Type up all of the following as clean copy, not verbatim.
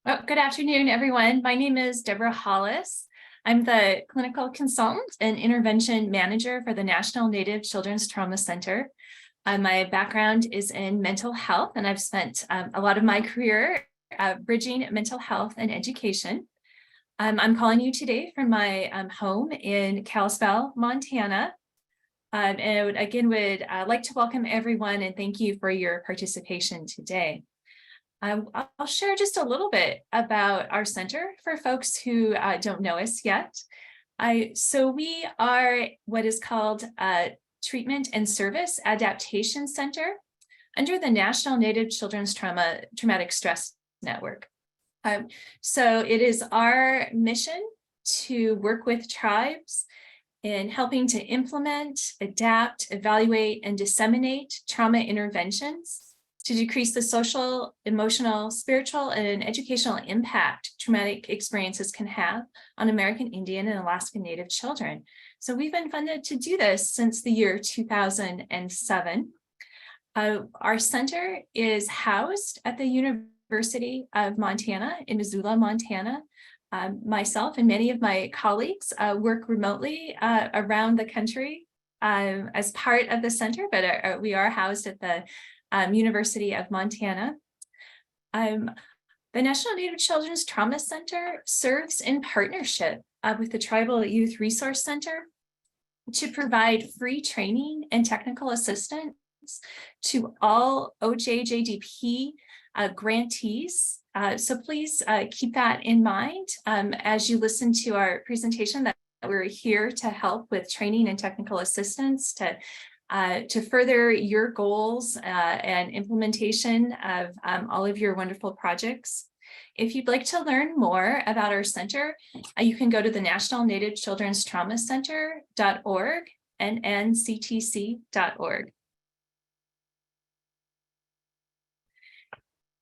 Good afternoon, everyone. My name is Debra Hallos. I'm the clinical consultant and intervention manager for the National Native Children's Trauma Center. My background is in mental health, and I've spent a lot of my career bridging mental health and education. I'm calling you today from my home in Kalispell, Montana. And I would like to welcome everyone and thank you for your participation today. I'll share just a little bit about our center for folks who don't know us yet. So we are what is called a Treatment and Service Adaptation Center under the National Native Children's Traumatic Stress Network. So it is our mission to work with tribes in helping to implement, adapt, evaluate, and disseminate trauma interventions to decrease the social, emotional, spiritual, and educational impact traumatic experiences can have on American Indian and Alaska Native children. So we've been funded to do this since the year 2007. Our center is housed at the University of Montana in Missoula, Montana. Myself and many of my colleagues work remotely around the country as part of the center, but we are housed at the University of Montana. The National Native Children's Trauma Center serves in partnership with the Tribal Youth Resource Center to provide free training and technical assistance to all OJJDP grantees. So please keep that in mind as you listen to our presentation, that we're here to help with training and technical assistance to further your goals and implementation of all of your wonderful projects. If you'd like to learn more about our center, you can go to the National Native Children's Trauma Center.org and nctc.org.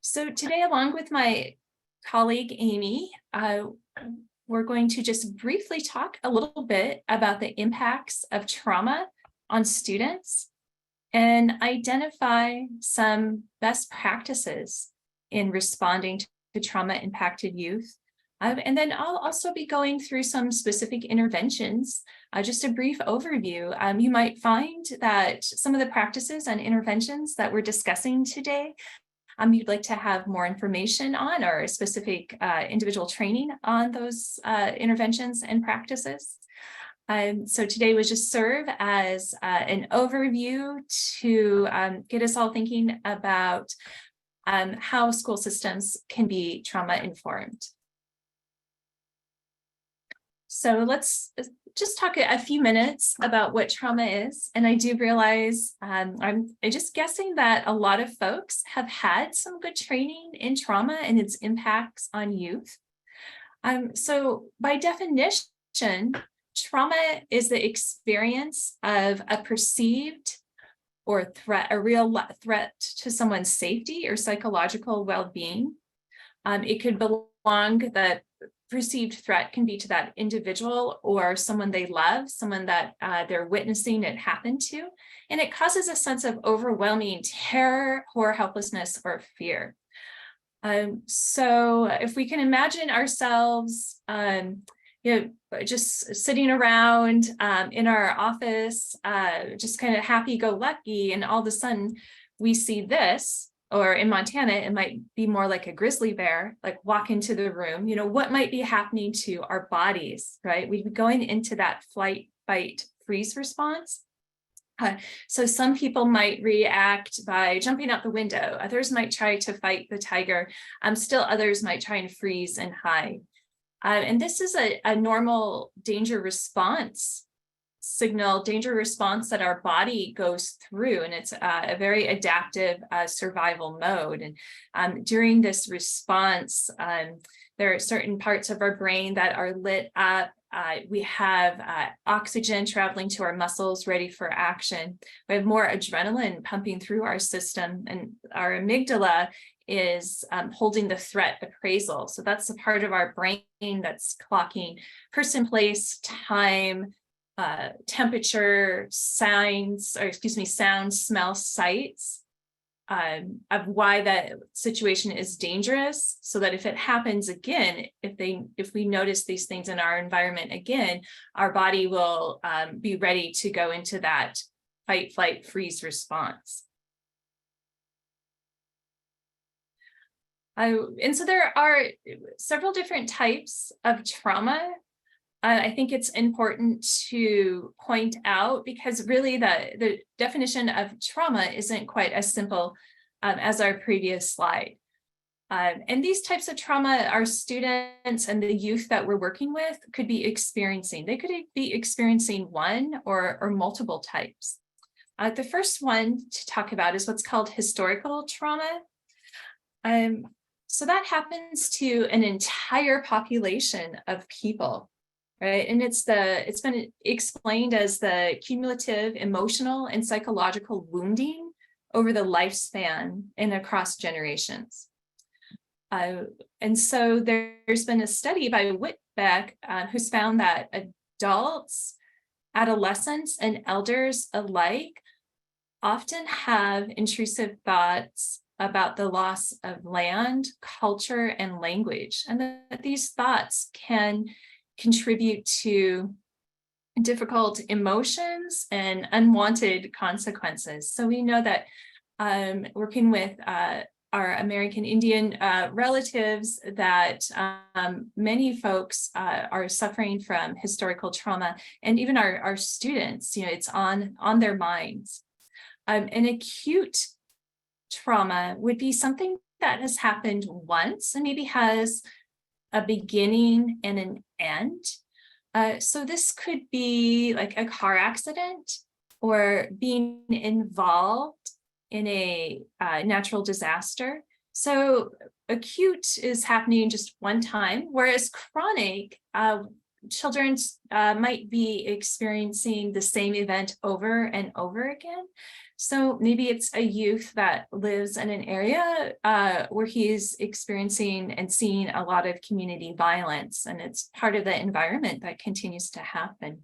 So today, along with my colleague, Amy, we're going to just briefly talk a little bit about the impacts of trauma on students and identify some best practices in responding to trauma-impacted youth. And then I'll also be going through some specific interventions, just a brief overview. You might find that some of the practices and interventions that we're discussing today, you'd like to have more information on or a specific individual training on those interventions and practices. So today would just serve as an overview to get us all thinking about how school systems can be trauma informed. So let's just talk a few minutes about what trauma is. And I do realize I'm just guessing that a lot of folks have had some good training in trauma and its impacts on youth. So by definition, trauma is the experience of a perceived or threat, a real threat to someone's safety or psychological well-being. It could belong, the perceived threat can be to that individual or someone they love, someone that they're witnessing it happen to, and it causes a sense of overwhelming terror, horror, helplessness, or fear. So if we can imagine ourselves just sitting around in our office, just kind of happy-go-lucky, and all of a sudden we see this, or in Montana, it might be more like a grizzly bear, like walk into the room, what might be happening to our bodies, right? We'd be going into that flight, fight, freeze response. So some people might react by jumping out the window. Others might try to fight the tiger. Still others might try and freeze and hide. And this is a normal danger response signal, danger response that our body goes through, and it's a very adaptive survival mode. And during this response, there are certain parts of our brain that are lit up. We have oxygen traveling to our muscles ready for action. We have more adrenaline pumping through our system, and our amygdala is holding the threat appraisal. So that's the part of our brain that's clocking person, place, time, temperature, sound, smell, sights. of why that situation is dangerous, so that if it happens again, if we notice these things in our environment again, our body will be ready to go into that fight, flight, freeze response. And so there are several different types of trauma. I think it's important to point out, because really the definition of trauma isn't quite as simple as our previous slide. And these types of trauma our students and the youth that we're working with could be experiencing. They could be experiencing one or multiple types. The first one to talk about is what's called historical trauma. So that happens to an entire population of people, right? And it's been explained as the cumulative emotional and psychological wounding over the lifespan and across generations. And so there's been a study by Whitbeck who's found that adults, adolescents, and elders alike often have intrusive thoughts about the loss of land, culture, and language, and that these thoughts can contribute to difficult emotions and unwanted consequences. So we know that working with our American Indian relatives, that many folks are suffering from historical trauma, and even our students, it's on their minds. An acute trauma would be something that has happened once and maybe has a beginning and an end. So this could be like a car accident, or being involved in a natural disaster. So acute is happening just one time, whereas chronic, children might be experiencing the same event over and over again. So maybe it's a youth that lives in an area where he's experiencing and seeing a lot of community violence, and it's part of the environment that continues to happen.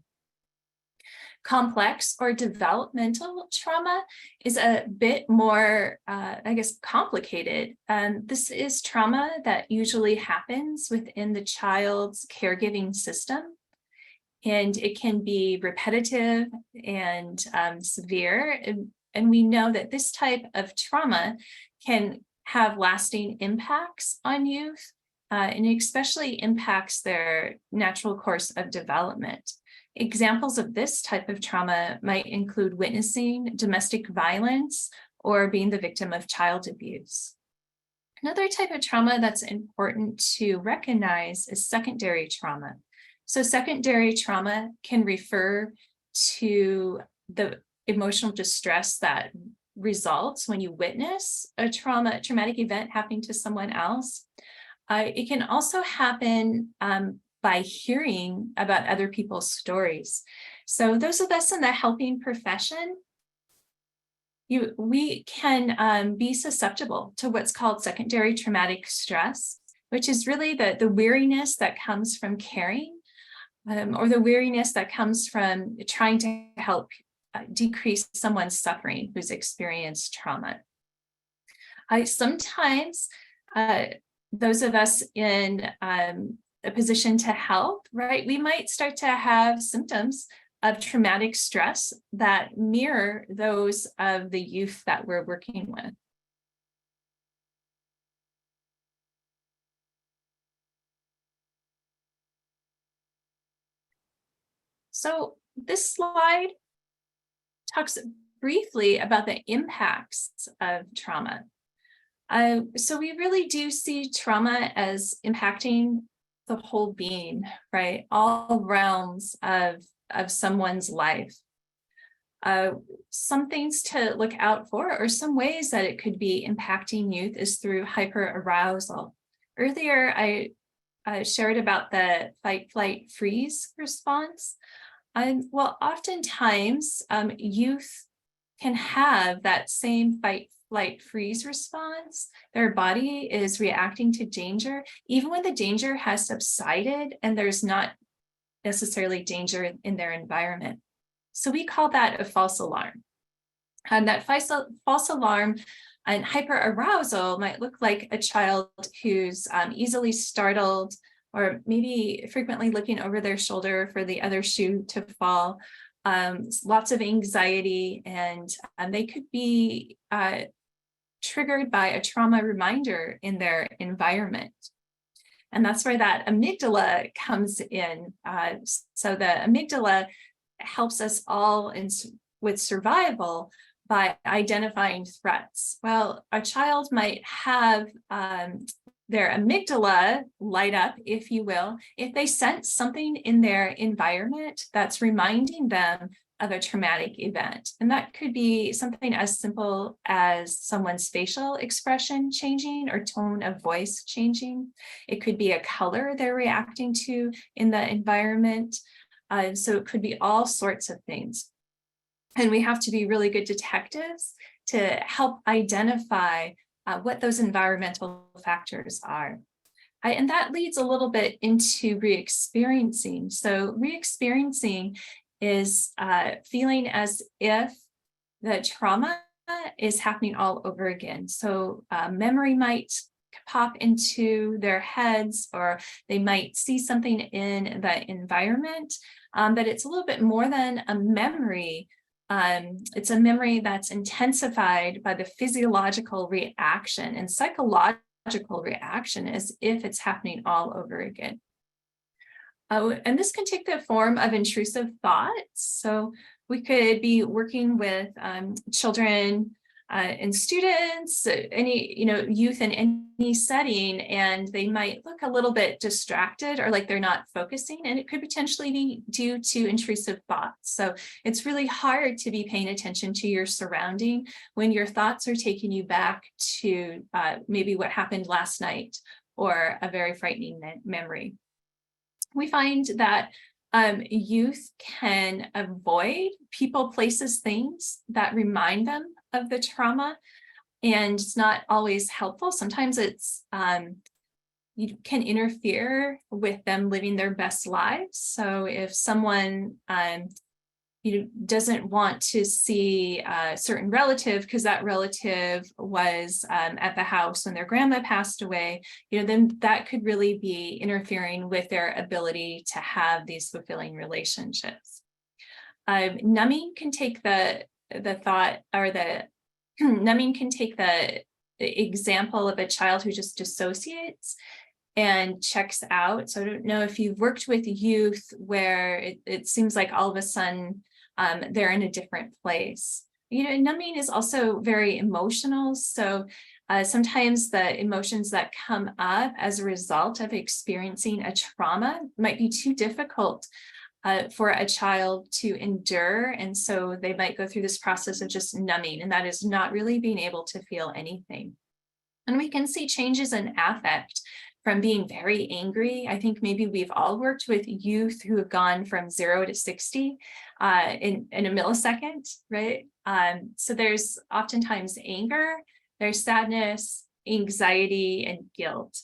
Complex or developmental trauma is a bit more, complicated. This is trauma that usually happens within the child's caregiving system, and it can be repetitive and severe. And we know that this type of trauma can have lasting impacts on youth, and it especially impacts their natural course of development. Examples of this type of trauma might include witnessing domestic violence or being the victim of child abuse. Another type of trauma that's important to recognize is secondary trauma. So secondary trauma can refer to the emotional distress that results when you witness a traumatic event happening to someone else. It can also happen by hearing about other people's stories. So those of us in the helping profession, we can be susceptible to what's called secondary traumatic stress, which is really the weariness that comes from caring, or the weariness that comes from trying to help decrease someone's suffering who's experienced trauma. Sometimes those of us in a position to help, right, we might start to have symptoms of traumatic stress that mirror those of the youth that we're working with. So this slide talks briefly about the impacts of trauma. So we really do see trauma as impacting the whole being, right? All realms of someone's life. Some things to look out for, or some ways that it could be impacting youth, is through hyperarousal. Earlier, I shared about the fight, flight, freeze response. Well, oftentimes youth can have that same fight, flight, freeze response. Their body is reacting to danger, even when the danger has subsided and there's not necessarily danger in their environment. So we call that a false alarm. And that false alarm And hyperarousal might look like a child who's easily startled, or maybe frequently looking over their shoulder for the other shoe to fall. Lots of anxiety, and they could be triggered by a trauma reminder in their environment. And that's where that amygdala comes in. So the amygdala helps us all with survival by identifying threats. Well, a child might have their amygdala light up, if you will, if they sense something in their environment that's reminding them of a traumatic event. And that could be something as simple as someone's facial expression changing or tone of voice changing. It could be a color they're reacting to in the environment. So it could be all sorts of things. And we have to be really good detectives to help identify what those environmental factors are. And that leads a little bit into re-experiencing. So re-experiencing is feeling as if the trauma is happening all over again. So memory might pop into their heads, or they might see something in the environment, but it's a little bit more than a memory. It's a memory that's intensified by the physiological reaction and psychological reaction, as if it's happening all over again. And this can take the form of intrusive thoughts. So we could be working with children and students, any youth in any setting, and they might look a little bit distracted or like they're not focusing, and it could potentially be due to intrusive thoughts. So it's really hard to be paying attention to your surrounding when your thoughts are taking you back to maybe what happened last night or a very frightening memory. We find that youth can avoid people, places, things that remind them of the trauma, and it's not always helpful. Sometimes it's you can interfere with them living their best lives. So if someone doesn't want to see a certain relative because that relative was at the house when their grandma passed away, then that could really be interfering with their ability to have these fulfilling relationships. Numbing can take the thought, or the numbing can take the example of a child who just dissociates and checks out. So I don't know if you've worked with youth where it seems like all of a sudden they're in a different place. Numbing is also very emotional. So sometimes the emotions that come up as a result of experiencing a trauma might be too difficult for a child to endure. And so they might go through this process of just numbing, and that is not really being able to feel anything. And we can see changes in affect from being very angry. I think maybe we've all worked with youth who have gone from 0 to 60 in a millisecond, right? So there's oftentimes anger, there's sadness, anxiety, and guilt.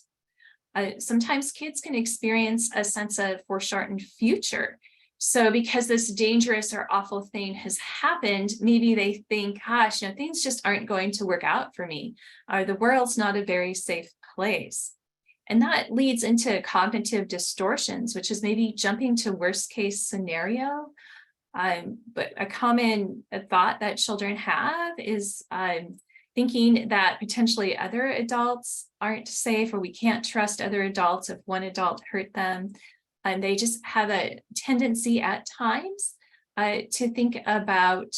Sometimes kids can experience a sense of foreshortened future. So because this dangerous or awful thing has happened, maybe they think, gosh, things just aren't going to work out for me, or the world's not a very safe place. And that leads into cognitive distortions, which is maybe jumping to worst case scenario. But a common thought that children have is thinking that potentially other adults aren't safe, or we can't trust other adults if one adult hurt them. And they just have a tendency at times to think about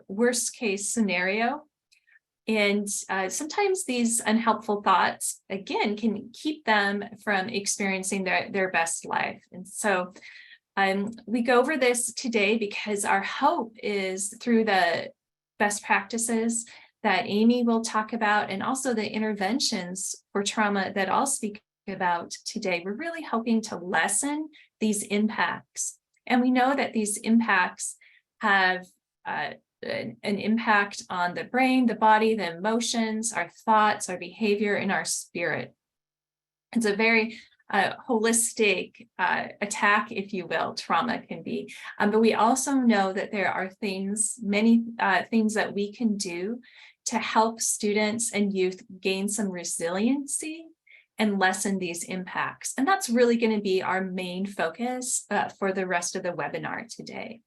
worst case scenario. And sometimes these unhelpful thoughts, again, can keep them from experiencing their best life. And so we go over this today because our hope is through the best practices that Amy will talk about, and also the interventions for trauma that I'll speak about today. We're really hoping to lessen these impacts. And we know that these impacts have an impact on the brain, the body, the emotions, our thoughts, our behavior, and our spirit. It's a very holistic attack, if you will, trauma can be. But we also know that there are many things that we can do to help students and youth gain some resiliency and lessen these impacts. And that's really going to be our main focus for the rest of the webinar today.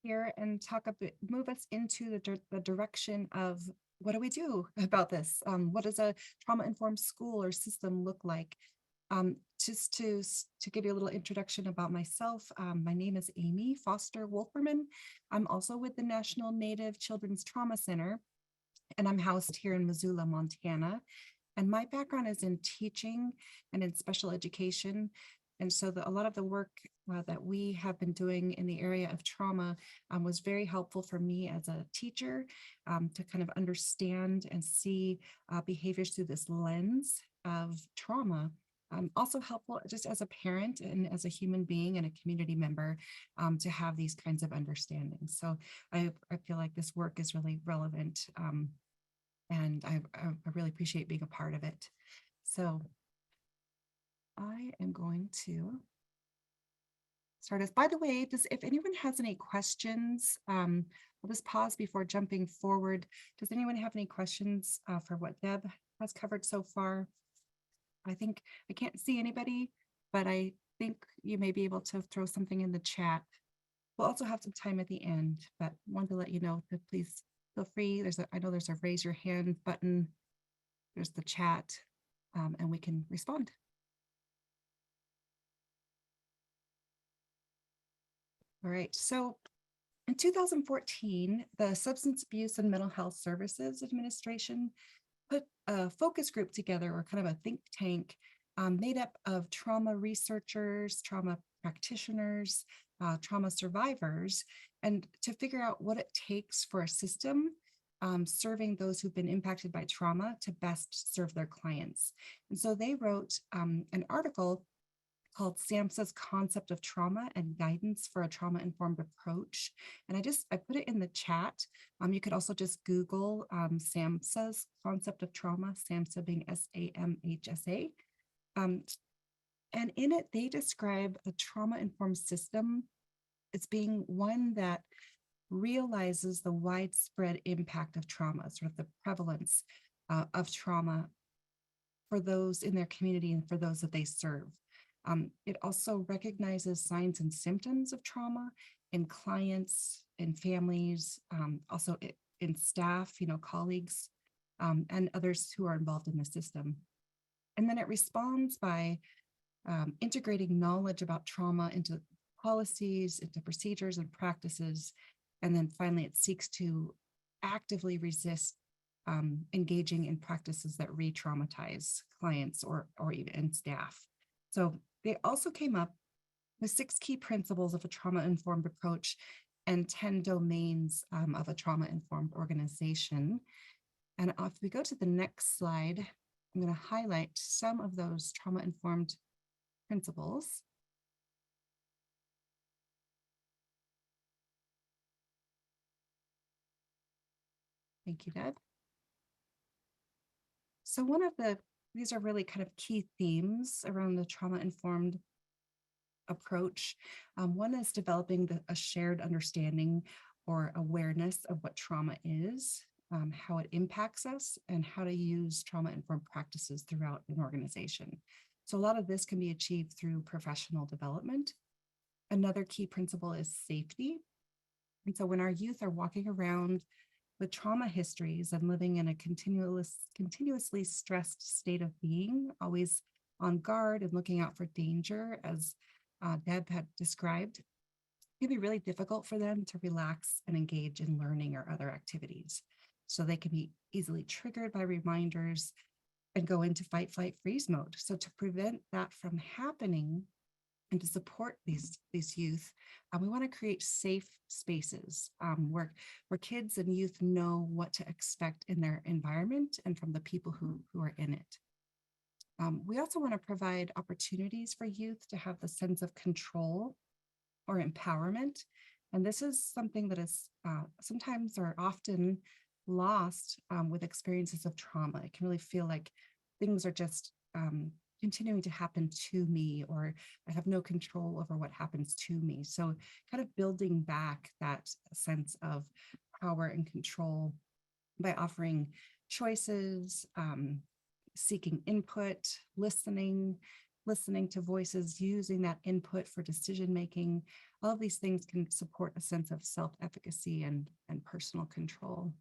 Here and talk a bit, move us into the direction of what do we do about this? What does a trauma-informed school or system look like? Just to give you a little introduction about myself, my name is Amy Foster-Wolferman. I'm also with the National Native Children's Trauma Center, and I'm housed here in Missoula, Montana. And my background is in teaching and in special education. And so a lot of the work that we have been doing in the area of trauma was very helpful for me as a teacher to kind of understand and see behaviors through this lens of trauma. Also helpful just as a parent and as a human being and a community member to have these kinds of understandings. So I feel like this work is really relevant and I really appreciate being a part of it. So I am going to start us. By the way, if anyone has any questions, I'll just pause before jumping forward. Does anyone have any questions for what Deb has covered so far? I think I can't see anybody, but I think you may be able to throw something in the chat. We'll also have some time at the end, but wanted to let you know to please feel free. I know there's a raise your hand button. There's the chat, and we can respond. All right, so in 2014, the Substance Abuse and Mental Health Services Administration put a focus group together, or kind of a think tank, made up of trauma researchers, trauma practitioners, trauma survivors, and to figure out what it takes for a system serving those who've been impacted by trauma to best serve their clients. And so they wrote an article called SAMHSA's Concept of Trauma and Guidance for a Trauma-Informed Approach. And I put it in the chat. You could also just Google SAMHSA's Concept of Trauma, SAMHSA being SAMHSA. And in it, they describe a trauma-informed system as being one that realizes the widespread impact of trauma, sort of the prevalence of trauma for those in their community and for those that they serve. It also recognizes signs and symptoms of trauma in clients, in families, also in staff, colleagues, and others who are involved in the system. And then it responds by integrating knowledge about trauma into policies, into procedures and practices. And then finally, it seeks to actively resist engaging in practices that re-traumatize clients or even staff. So they also came up with 6 key principles of a trauma-informed approach and 10 domains of a trauma-informed organization. And if we go to the next slide, I'm going to highlight some of those trauma-informed principles. Thank you, Deb. So these are really kind of key themes around the trauma-informed approach. One is developing a shared understanding or awareness of what trauma is, how it impacts us, and how to use trauma-informed practices throughout an organization. So a lot of this can be achieved through professional development. Another key principle is safety. And so when our youth are walking around with trauma histories and living in a continuously stressed state of being, always on guard and looking out for danger, as Deb had described, it can be really difficult for them to relax and engage in learning or other activities. So they can be easily triggered by reminders and go into fight, flight, freeze mode. So to prevent that from happening and to support these youth, we want to create safe spaces where kids and youth know what to expect in their environment and from the people who are in it. We also want to provide opportunities for youth to have the sense of control or empowerment. And this is something that is sometimes or often lost with experiences of trauma. It can really feel like things are just continuing to happen to me, or I have no control over what happens to me. So kind of building back that sense of power and control by offering choices, seeking input, listening to voices, using that input for decision making. All of these things can support a sense of self-efficacy and personal control.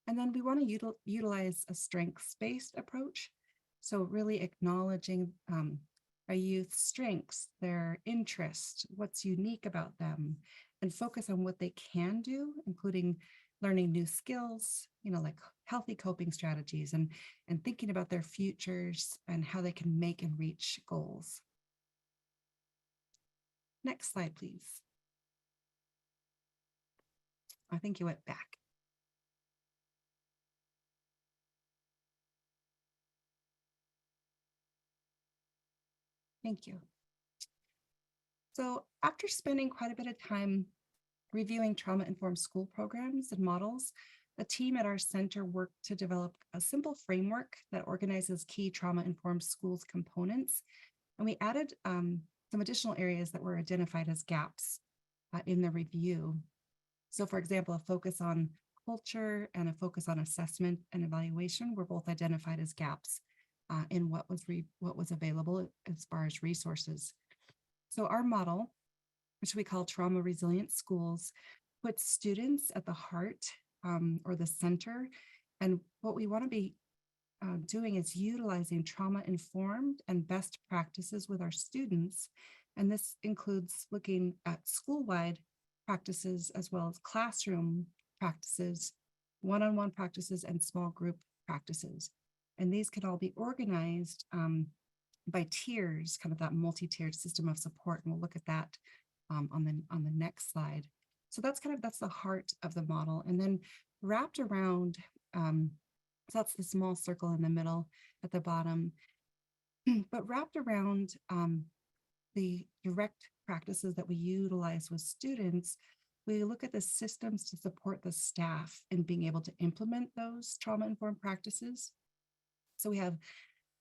And then we want to utilize a strengths-based approach. So really acknowledging our youth's strengths, their interests, what's unique about them, and focus on what they can do, including learning new skills, like healthy coping strategies, and thinking about their futures and how they can make and reach goals. Next slide, please. I think you went back. Thank you. So after spending quite a bit of time reviewing trauma-informed school programs and models, a team at our center worked to develop a simple framework that organizes key trauma-informed schools components. And we added some additional areas that were identified as gaps in the review. So for example, a focus on culture and a focus on assessment and evaluation were both identified as gaps in what was available as far as resources. So our model, which we call trauma resilient schools, puts students at the heart or the center. And what we want to be doing is utilizing trauma-informed and best practices with our students. And this includes looking at school-wide practices as well as classroom practices, one-on-one practices, and small group practices. And these can all be organized by tiers, kind of that multi-tiered system of support. And we'll look at that on the next slide. So that's the heart of the model. And then wrapped around, so that's the small circle in the middle at the bottom, but wrapped around the direct practices that we utilize with students, we look at the systems to support the staff in being able to implement those trauma-informed practices. So we have,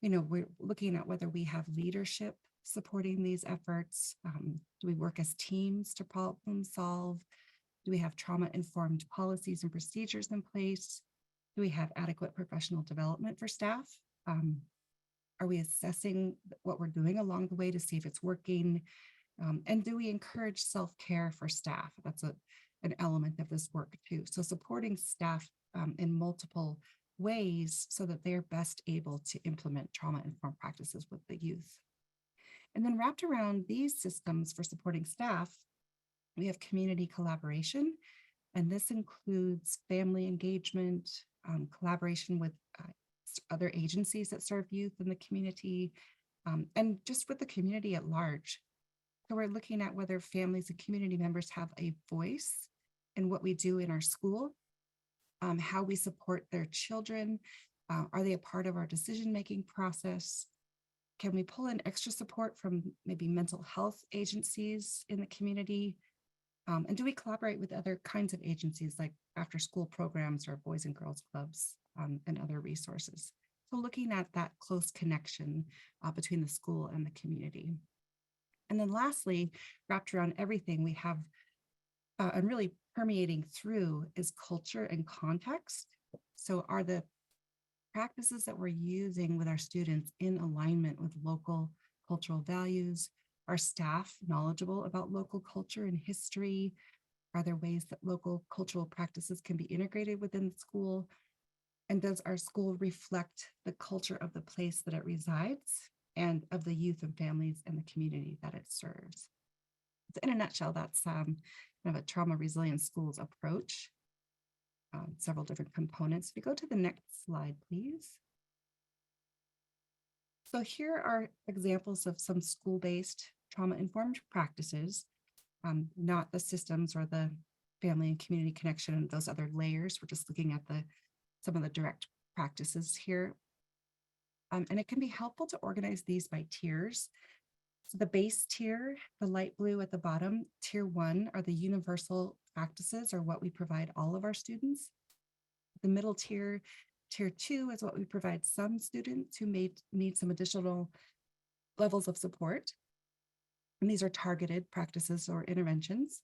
we're looking at whether we have leadership supporting these efforts. Do we work as teams to problem solve? Do we have trauma-informed policies and procedures in place? Do we have adequate professional development for staff? Are we assessing what we're doing along the way to see if it's working? And do we encourage self-care for staff? That's an element of this work too. So supporting staff in multiple ways so that they're best able to implement trauma-informed practices with the youth. And then wrapped around these systems for supporting staff, we have community collaboration, and this includes family engagement, collaboration with other agencies that serve youth in the community, and just with the community at large. So we're looking at whether families and community members have a voice in what we do in our school, how we support their children, are they a part of our decision-making process? Can we pull in extra support from maybe mental health agencies in the community? And do we collaborate with other kinds of agencies like after-school programs or boys and girls clubs and other resources? So looking at that close connection between the school and the community. And then lastly, wrapped around everything, we have, and really permeating through, is culture and context. So are the practices that we're using with our students in alignment with local cultural values? Are staff knowledgeable about local culture and history? Are there ways that local cultural practices can be integrated within the school? And does our school reflect the culture of the place that it resides and of the youth and families and the community that it serves? So in a nutshell, that's kind of a trauma resilient schools approach. Several different components. If you go to the next slide, please. So here are examples of some school-based trauma-informed practices, not the systems or the family and community connection and those other layers. We're just looking at some of the direct practices here. And it can be helpful to organize these by tiers. So the base tier, the light blue at the bottom, tier 1 are the universal practices or what we provide all of our students. The middle tier Tier 2 is what we provide some students who may need some additional levels of support. And these are targeted practices or interventions.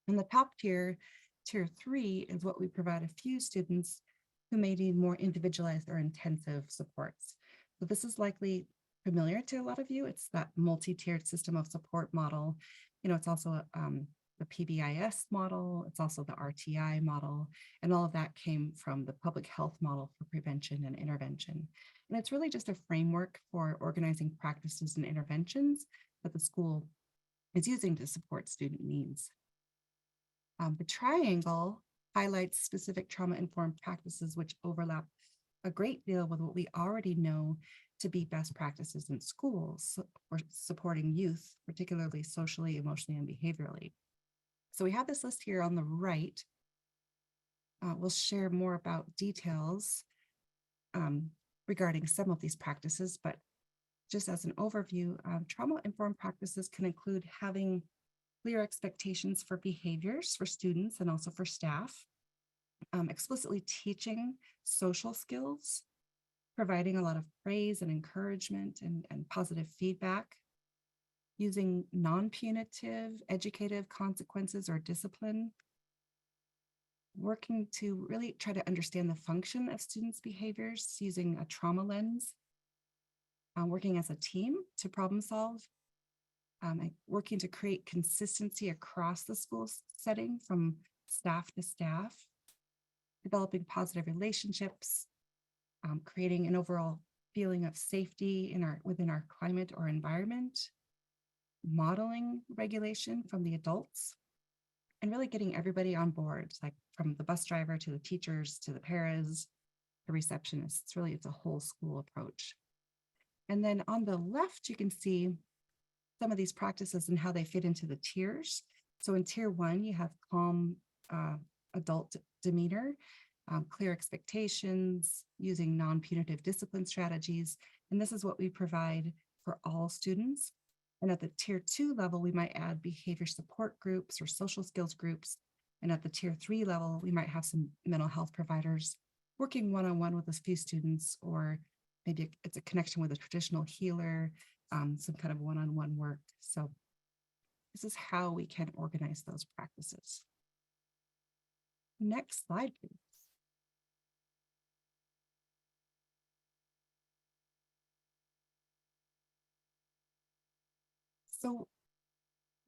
And the top tier, Tier 3, is what we provide a few students who may need more individualized or intensive supports. So this is likely familiar to a lot of you. It's that multi-tiered system of support model. It's also the PBIS model. It's also the RTI model. And all of that came from the public health model for prevention and intervention. And it's really just a framework for organizing practices and interventions that the school is using to support student needs. The triangle highlights specific trauma-informed practices which overlap a great deal with what we already know to be best practices in schools for supporting youth, particularly socially, emotionally, and behaviorally. So we have this list here on the right. We'll share more about details regarding some of these practices, but just as an overview, trauma-informed practices can include having clear expectations for behaviors for students and also for staff, explicitly teaching social skills, providing a lot of praise and encouragement and positive feedback, using non-punitive, educative consequences or discipline, working to really try to understand the function of students' behaviors using a trauma lens, working as a team to problem solve, working to create consistency across the school setting from staff to staff, developing positive relationships, creating an overall feeling of safety within our climate or environment, modeling regulation from the adults, and really getting everybody on board, like from the bus driver to the teachers to the paras, the receptionists. Really, it's a whole school approach. And then on the left, you can see some of these practices and how they fit into the tiers. So in Tier 1, you have calm adult demeanor, clear expectations, using non-punitive discipline strategies. And this is what we provide for all students. And at the Tier 2 level, we might add behavior support groups or social skills groups. And at the Tier 3 level, we might have some mental health providers working one-on-one with a few students, or maybe it's a connection with a traditional healer, some kind of one-on-one work. So this is how we can organize those practices. Next slide, please. So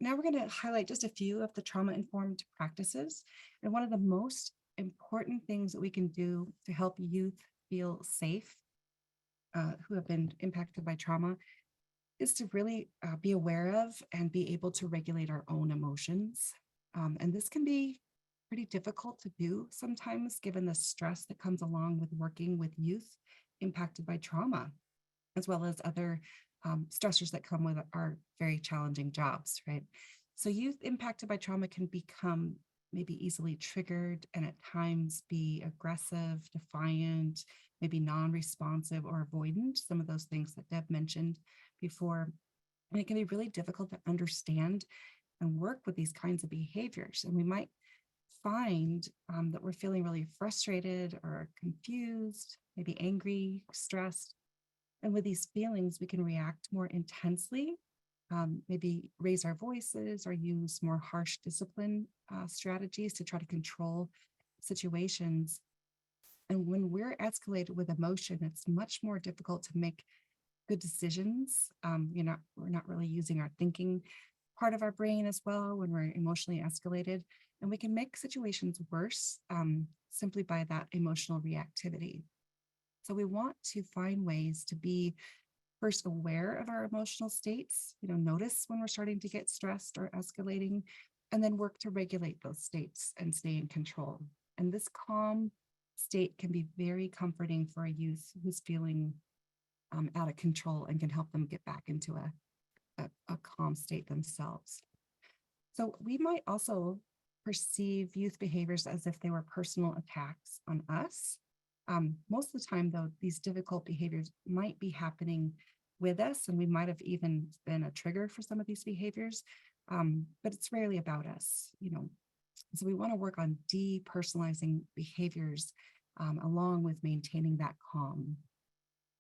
now we're going to highlight just a few of the trauma-informed practices. And one of the most important things that we can do to help youth feel safe who have been impacted by trauma is to really be aware of and be able to regulate our own emotions. And this can be pretty difficult to do sometimes, given the stress that comes along with working with youth impacted by trauma, as well as other stressors that come with our very challenging jobs, right? So youth impacted by trauma can become maybe easily triggered and at times be aggressive, defiant, maybe non-responsive or avoidant, some of those things that Deb mentioned before. And it can be really difficult to understand and work with these kinds of behaviors. And we might find that we're feeling really frustrated or confused, maybe angry, stressed. And with these feelings, we can react more intensely, maybe raise our voices or use more harsh discipline strategies to try to control situations. And when we're escalated with emotion, it's much more difficult to make good decisions. We're not really using our thinking part of our brain as well when we're emotionally escalated. And we can make situations worse simply by that emotional reactivity. So we want to find ways to be first aware of our emotional states, notice when we're starting to get stressed or escalating, and then work to regulate those states and stay in control. And this calm state can be very comforting for a youth who's feeling out of control and can help them get back into a calm state themselves. So we might also perceive youth behaviors as if they were personal attacks on us. Most of the time, though, these difficult behaviors might be happening with us, and we might have even been a trigger for some of these behaviors, but it's rarely about us, So we want to work on depersonalizing behaviors along with maintaining that calm.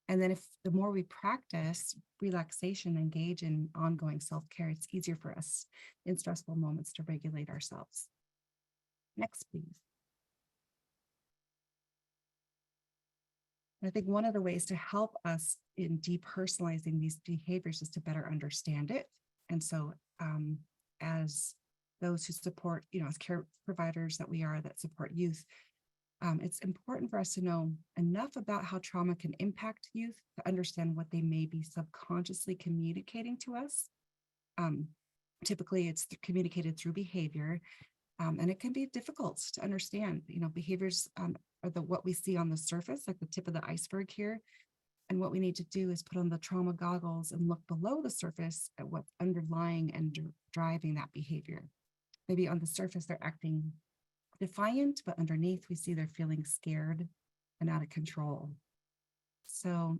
And then if the more we practice relaxation, engage in ongoing self-care, it's easier for us in stressful moments to regulate ourselves. Next, please. I think one of the ways to help us in depersonalizing these behaviors is to better understand it. And so as those who support, as care providers that we are that support youth, it's important for us to know enough about how trauma can impact youth to understand what they may be subconsciously communicating to us. Typically, it's communicated through behavior, and it can be difficult to understand. Behaviors are what we see on the surface, like the tip of the iceberg here. And what we need to do is put on the trauma goggles and look below the surface at what's underlying and driving that behavior. Maybe on the surface, they're acting defiant, but underneath we see they're feeling scared and out of control. So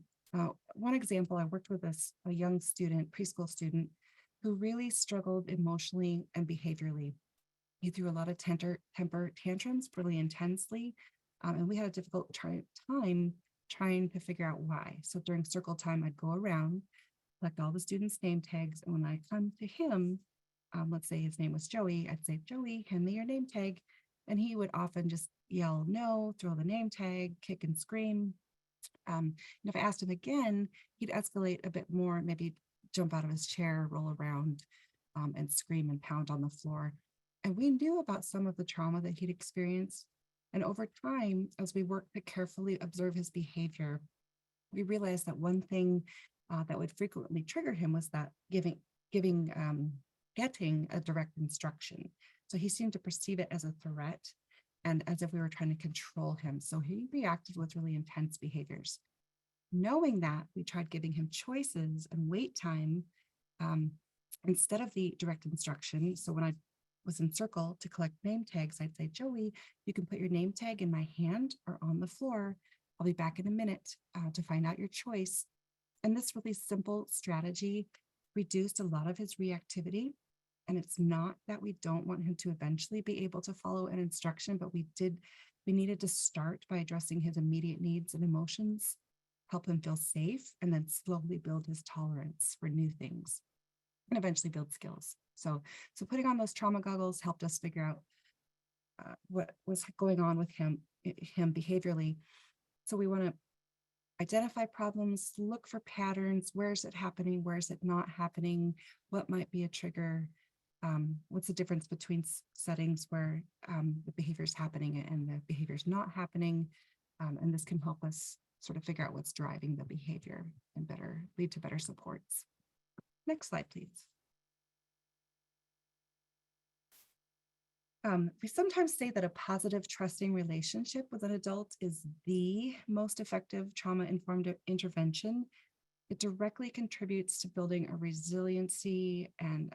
one example, I worked with a young student, preschool student, who really struggled emotionally and behaviorally. He threw a lot of temper tantrums really intensely, and we had a difficult time trying to figure out why. So during circle time, I'd go around, collect all the students' name tags, and when I come to him, let's say his name was Joey, I'd say, Joey, hand me your name tag. And he would often just yell no, throw the name tag, kick and scream. And if I asked him again, he'd escalate a bit more, maybe jump out of his chair, roll around, and scream and pound on the floor. And we knew about some of the trauma that he'd experienced. And over time, as we worked to carefully observe his behavior, we realized that one thing that would frequently trigger him was that getting a direct instruction. So he seemed to perceive it as a threat and as if we were trying to control him. So he reacted with really intense behaviors. Knowing that, we tried giving him choices and wait time instead of the direct instruction. So when I was in circle to collect name tags, I'd say, Joey, you can put your name tag in my hand or on the floor. I'll be back in a minute to find out your choice. And this really simple strategy reduced a lot of his reactivity. And it's not that we don't want him to eventually be able to follow an instruction, but we needed to start by addressing his immediate needs and emotions, help him feel safe, and then slowly build his tolerance for new things and eventually build skills. So putting on those trauma goggles helped us figure out what was going on with him behaviorally. So we want to identify problems, look for patterns. Where is it happening? Where is it not happening? What might be a trigger? What's the difference between settings where the behavior is happening and the behavior is not happening? And this can help us sort of figure out what's driving the behavior and lead to better supports. Next slide, please. We sometimes say that a positive, trusting relationship with an adult is the most effective trauma-informed intervention. It directly contributes to building a resiliency, and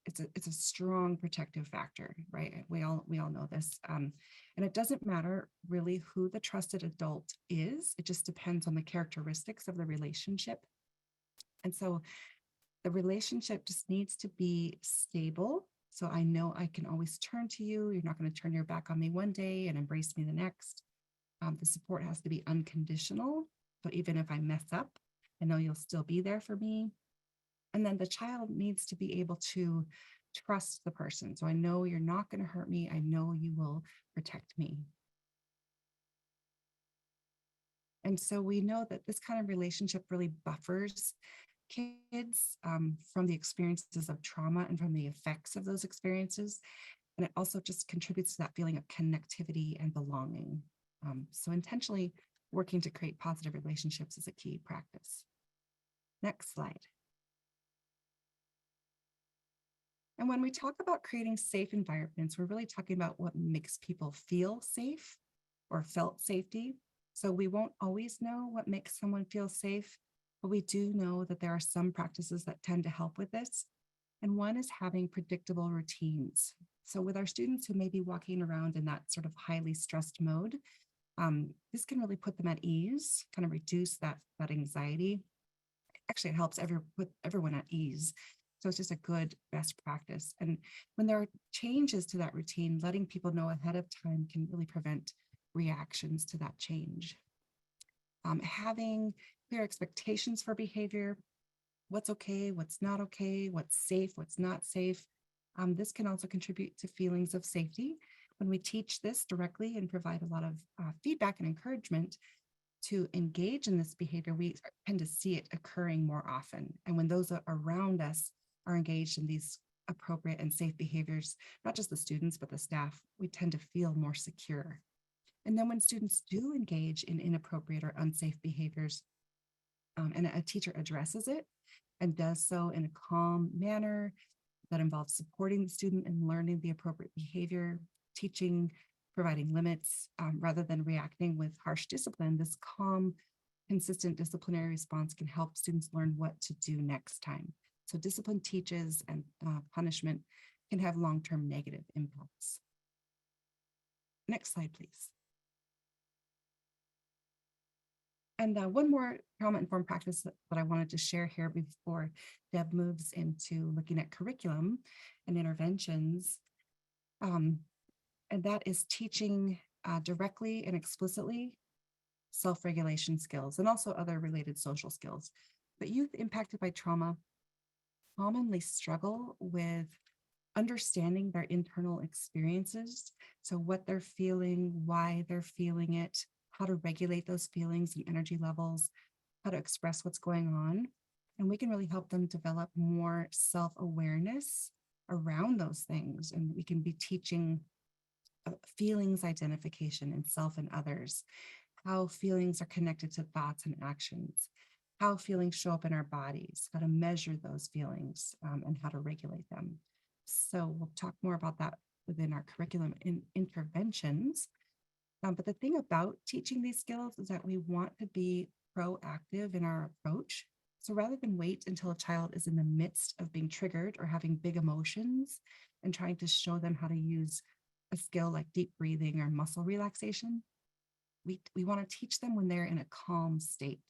it's a strong protective factor, right? We all know this, and it doesn't matter really who the trusted adult is. It just depends on the characteristics of the relationship, and so the relationship just needs to be stable. So I know I can always turn to you. You're not going to turn your back on me one day and embrace me the next. The support has to be unconditional. So even if I mess up, I know you'll still be there for me. And then the child needs to be able to trust the person. So I know you're not going to hurt me. I know you will protect me. And so we know that this kind of relationship really buffers kids from the experiences of trauma and from the effects of those experiences. And it also just contributes to that feeling of connectivity and belonging. So intentionally working to create positive relationships is a key practice. Next slide. And when we talk about creating safe environments, we're really talking about what makes people feel safe or felt safety. So we won't always know what makes someone feel safe, but we do know that there are some practices that tend to help with this. And one is having predictable routines. So with our students who may be walking around in that sort of highly stressed mode, this can really put them at ease, kind of reduce that anxiety. Actually, it helps put everyone at ease. So it's just a good best practice. And when there are changes to that routine, letting people know ahead of time can really prevent reactions to that change. Having clear expectations for behavior, what's okay, what's not okay, what's safe, what's not safe. This can also contribute to feelings of safety. When we teach this directly and provide a lot of feedback and encouragement to engage in this behavior, we tend to see it occurring more often. And when those around us are engaged in these appropriate and safe behaviors, not just the students, but the staff, we tend to feel more secure. And then when students do engage in inappropriate or unsafe behaviors, and a teacher addresses it and does so in a calm manner that involves supporting the student in learning the appropriate behavior, teaching, providing limits, rather than reacting with harsh discipline, this calm, consistent disciplinary response can help students learn what to do next time. So discipline teaches, and punishment can have long-term negative impacts. Next slide, please. And one more trauma-informed practice that I wanted to share here before Deb moves into looking at curriculum and interventions. And that is teaching directly and explicitly self-regulation skills and also other related social skills. But youth impacted by trauma commonly struggle with understanding their internal experiences. So what they're feeling, why they're feeling it, how to regulate those feelings and energy levels, how to express what's going on. And we can really help them develop more self-awareness around those things. And we can be teaching feelings identification in self and others, how feelings are connected to thoughts and actions, how feelings show up in our bodies, how to measure those feelings, and how to regulate them. So we'll talk more about that within our curriculum in interventions. But the thing about teaching these skills is that we want to be proactive in our approach. So rather than wait until a child is in the midst of being triggered or having big emotions and trying to show them how to use a skill like deep breathing or muscle relaxation, we want to teach them when they're in a calm state.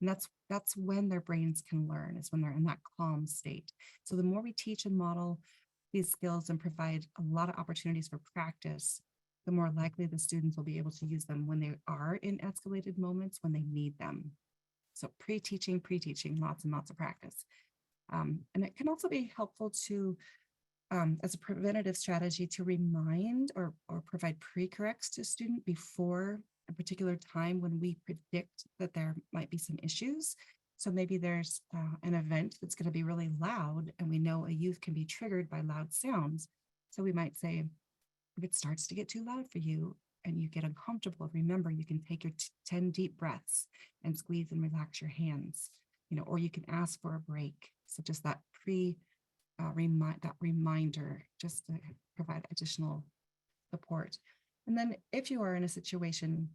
And that's when their brains can learn, is when they're in that calm state. So the more we teach and model these skills and provide a lot of opportunities for practice, the more likely the students will be able to use them when they are in escalated moments, when they need them. So pre-teaching, lots and lots of practice. And it can also be helpful to, as a preventative strategy, to remind or provide pre-corrects to student before a particular time when we predict that there might be some issues. So maybe there's an event that's going to be really loud, and we know a youth can be triggered by loud sounds. So we might say, if it starts to get too loud for you and you get uncomfortable, remember you can take your 10 deep breaths and squeeze and relax your hands, or you can ask for a break. So just that reminder, just to provide additional support. And then if you are in a situation,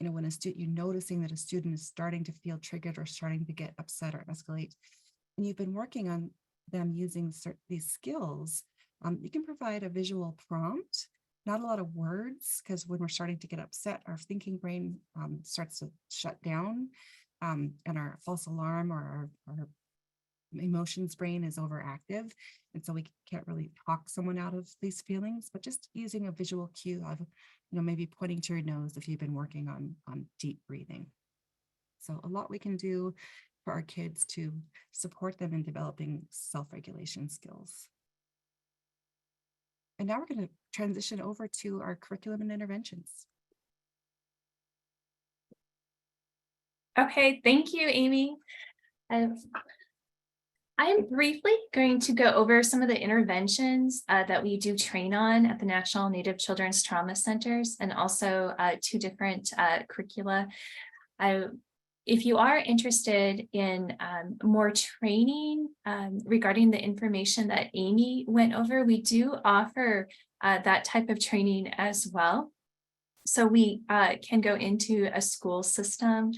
when you're noticing that a student is starting to feel triggered or starting to get upset or escalate, and you've been working on them using these skills, you can provide a visual prompt, not a lot of words, because when we're starting to get upset, our thinking brain starts to shut down, and our false alarm or our emotions brain is overactive. And so we can't really talk someone out of these feelings, but just using a visual cue of, maybe pointing to your nose if you've been working on deep breathing. So a lot we can do for our kids to support them in developing self-regulation skills. And now we're going to transition over to our curriculum and interventions. Okay, thank you, Amy. I'm briefly going to go over some of the interventions that we do train on at the National Native Children's Trauma Centers, and also 2 different curricula. If you are interested in more training regarding the information that Amy went over, we do offer that type of training as well. So we can go into a school system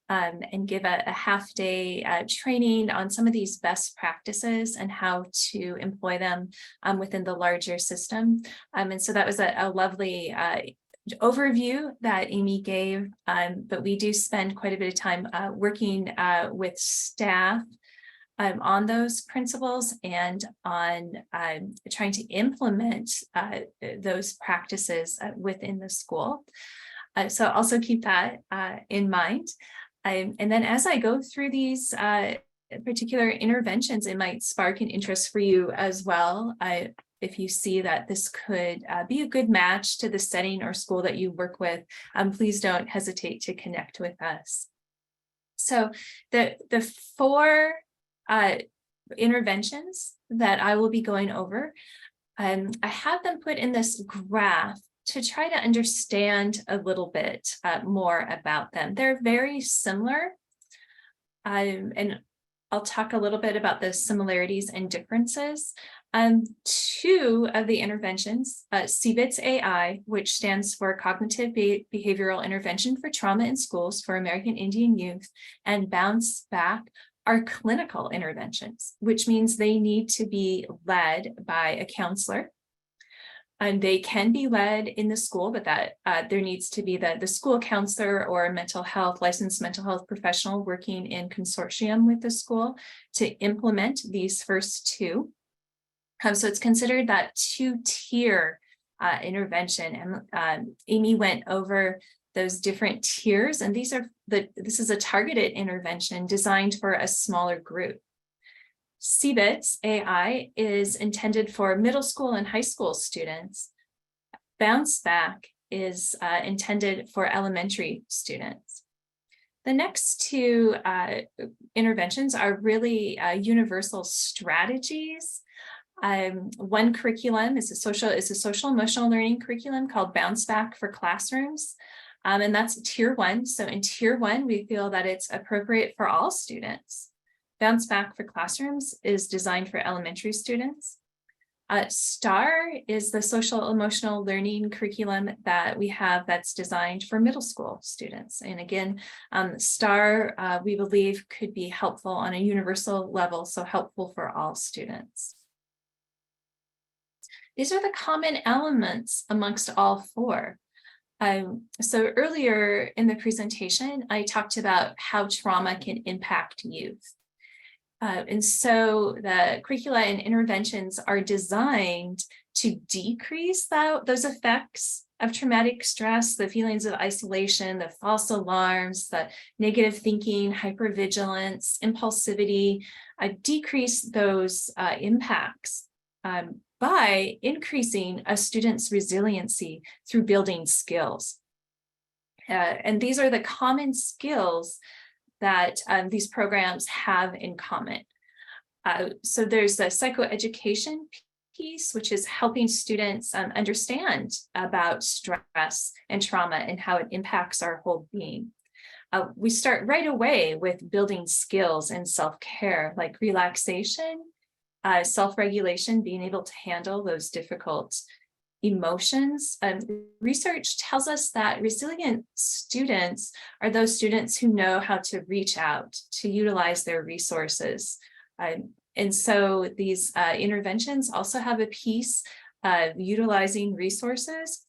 and give a half-day training on some of these best practices and how to employ them within the larger system. And so that was a lovely overview that Amy gave, but we do spend quite a bit of time working with staff on those principles and on trying to implement those practices within the school. So also keep that in mind. And then as I go through these particular interventions, it might spark an interest for you as well. If you see that this could be a good match to the setting or school that you work with, please don't hesitate to connect with us. So the four interventions that I will be going over, I have them put in this graph to try to understand a little bit more about them. They're very similar, and I'll talk a little bit about the similarities and differences. Two of the interventions, CBITS AI, which stands for Cognitive Behavioral Intervention for Trauma in Schools for American Indian Youth, and Bounce Back, are clinical interventions, which means they need to be led by a counselor. And they can be led in the school, but that there needs to be the school counselor or a licensed mental health professional working in consortium with the school to implement these first two. So it's considered that two-tier intervention. And Amy went over those different tiers, and this is a targeted intervention designed for a smaller group. CBITS AI is intended for middle school and high school students. Bounce Back is intended for elementary students. The next two interventions are really universal strategies. One curriculum is a social emotional learning curriculum called Bounce Back for classrooms. And that's tier 1. So in tier 1, we feel that it's appropriate for all students. Bounce Back for classrooms is designed for elementary students. STAR is the social emotional learning curriculum that we have that's designed for middle school students. And again, STAR, we believe, could be helpful on a universal level, so helpful for all students. These are the common elements amongst all four. So earlier in the presentation, I talked about how trauma can impact youth. And so the curricula and interventions are designed to decrease those effects of traumatic stress, the feelings of isolation, the false alarms, the negative thinking, hypervigilance, impulsivity, decrease those impacts by increasing a student's resiliency through building skills. And these are the common skills that these programs have in common. So there's the psychoeducation piece, which is helping students understand about stress and trauma and how it impacts our whole being. We start right away with building skills in self-care, like relaxation, self-regulation, being able to handle those difficult emotions. Research tells us that resilient students are those students who know how to reach out, to utilize their resources. And so these interventions also have a piece of utilizing resources.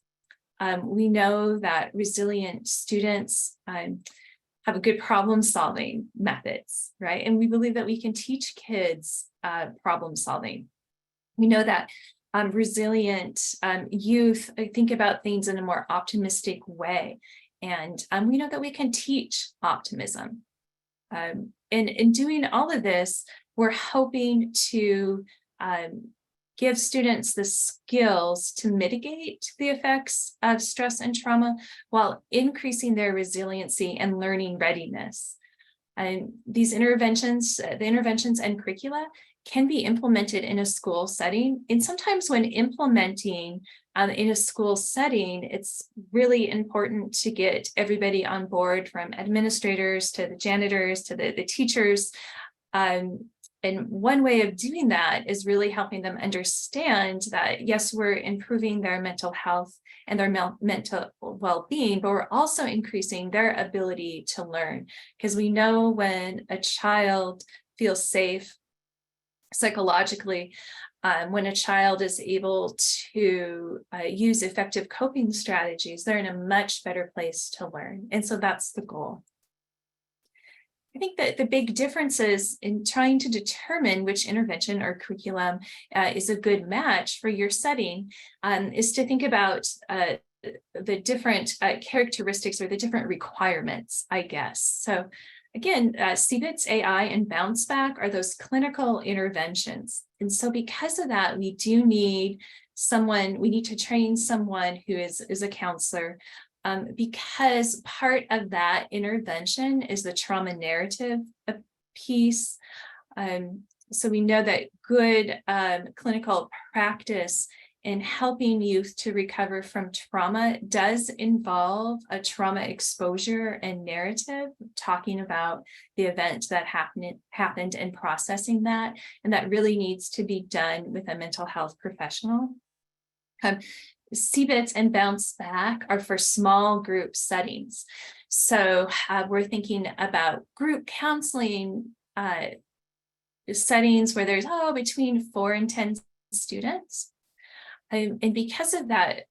We know that resilient students have a good problem-solving methods, right? And we believe that we can teach kids problem-solving. We know that resilient youth think about things in a more optimistic way. And we know that we can teach optimism. And in doing all of this, we're hoping to give students the skills to mitigate the effects of stress and trauma while increasing their resiliency and learning readiness. And these interventions, the interventions and curricula, can be implemented in a school setting. And sometimes when implementing in a school setting, it's really important to get everybody on board, from administrators to the janitors to the teachers. And one way of doing that is really helping them understand that, yes, we're improving their mental health and their mental well-being, but we're also increasing their ability to learn. Because we know when a child feels safe psychologically, when a child is able to use effective coping strategies, they're in a much better place to learn. And so that's the goal. I think that the big differences in trying to determine which intervention or curriculum is a good match for your setting is to think about the different characteristics or the different requirements, I guess. So again, CBITS AI and Bounce Back are those clinical interventions. And so because of that, we do need someone, we need to train someone who is a counselor, because part of that intervention is the trauma narrative piece. So we know that good clinical practice in helping youth to recover from trauma does involve a trauma exposure and narrative, talking about the event that happened and processing that. And that really needs to be done with a mental health professional. CBITS and Bounce Back are for small group settings. So we're thinking about group counseling settings where there's between 4 and 10 students. And because of that,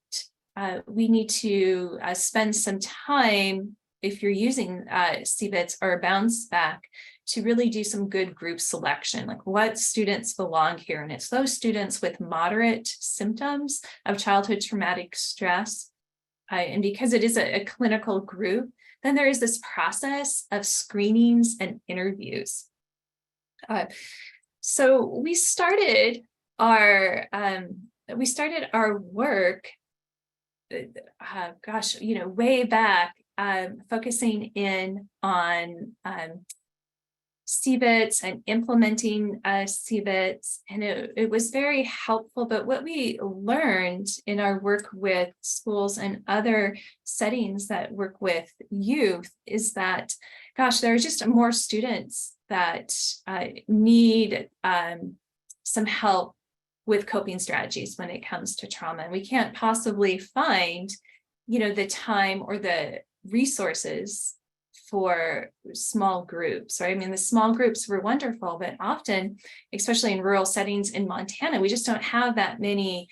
we need to spend some time, if you're using CBITS or Bounce Back, to really do some good group selection, like what students belong here. And it's those students with moderate symptoms of childhood traumatic stress. And because it is a clinical group, then there is this process of screenings and interviews. So we started our work, way back, focusing in on CBITS and implementing CBITS, and it was very helpful. But what we learned in our work with schools and other settings that work with youth is that, there are just more students that need some help with coping strategies when it comes to trauma. And we can't possibly find, the time or the resources for small groups, right? I mean, the small groups were wonderful, but often, especially in rural settings in Montana, we just don't have that many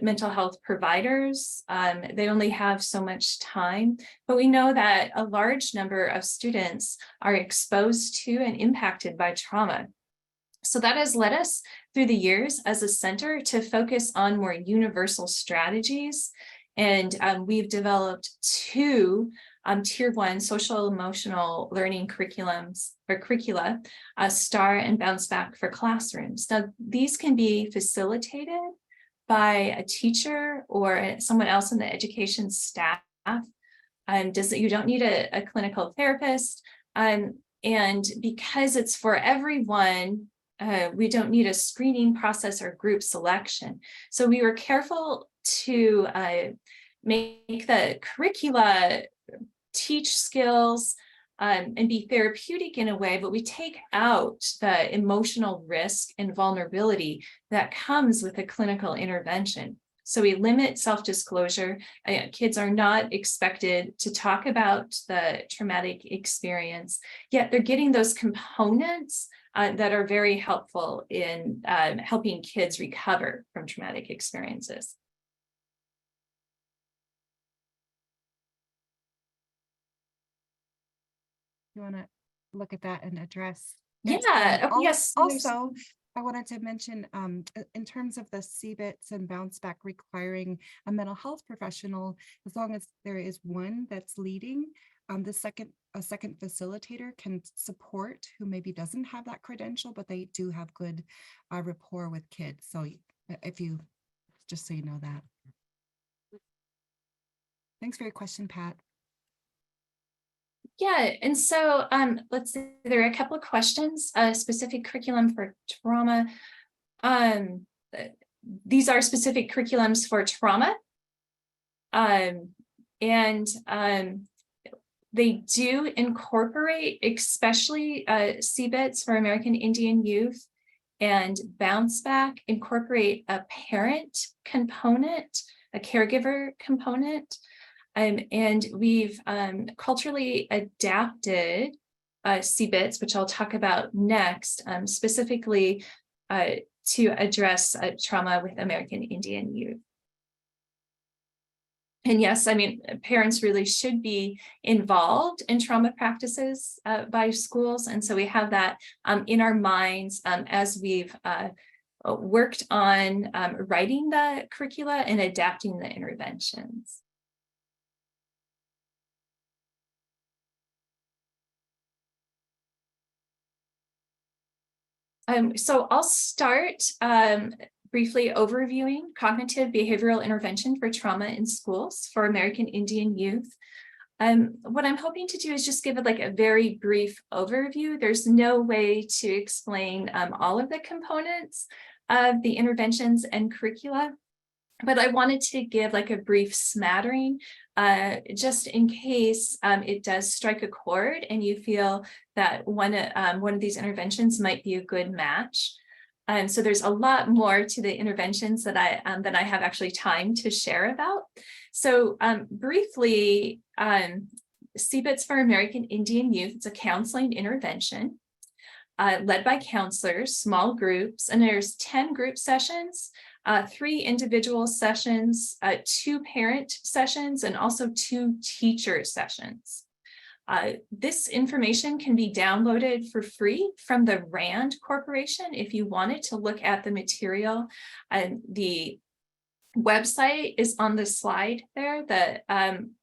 mental health providers. They only have so much time, but we know that a large number of students are exposed to and impacted by trauma. So that has led us through the years as a center to focus on more universal strategies. And we've developed 2 Tier 1 Social Emotional Learning curricula, STAR and Bounce Back for classrooms. Now, these can be facilitated by a teacher or someone else in the education staff. You don't need a clinical therapist. And because it's for everyone, we don't need a screening process or group selection. So we were careful to make the curricula teach skills and be therapeutic in a way, but we take out the emotional risk and vulnerability that comes with a clinical intervention. So we limit self-disclosure. Kids are not expected to talk about the traumatic experience, yet they're getting those components that are very helpful in helping kids recover from traumatic experiences. You want to look at that and address? Yeah. Yes. Also, I wanted to mention, in terms of the CBITS and Bounce Back requiring a mental health professional, as long as there is one that's leading, a second facilitator can support who maybe doesn't have that credential, but they do have good rapport with kids. So just so you know that. Thanks for your question, Pat. Yeah, and so let's see, there are a couple of questions. Specific curriculum for trauma. These are specific curriculums for trauma. They do incorporate, especially CBITS for American Indian youth, and Bounce Back incorporate a parent component, a caregiver component. And we've culturally adapted CBITS, which I'll talk about next, specifically to address trauma with American Indian youth. And yes, I mean, parents really should be involved in trauma practices by schools. And so we have that in our minds as we've worked on writing the curricula and adapting the interventions. So I'll start briefly overviewing cognitive behavioral intervention for trauma in schools for American Indian youth. What I'm hoping to do is just give it like a very brief overview. There's no way to explain all of the components of the interventions and curricula, but I wanted to give like a brief smattering just in case it does strike a chord and you feel that one of these interventions might be a good match. So there's a lot more to the interventions that I have actually time to share about. So briefly, CBITS for American Indian Youth, it's a counseling intervention led by counselors, small groups, and there's 10 group sessions, 3 individual sessions, 2 parent sessions, and also 2 teacher sessions. This information can be downloaded for free from the RAND Corporation if you wanted to look at the material. The website is on the slide there. The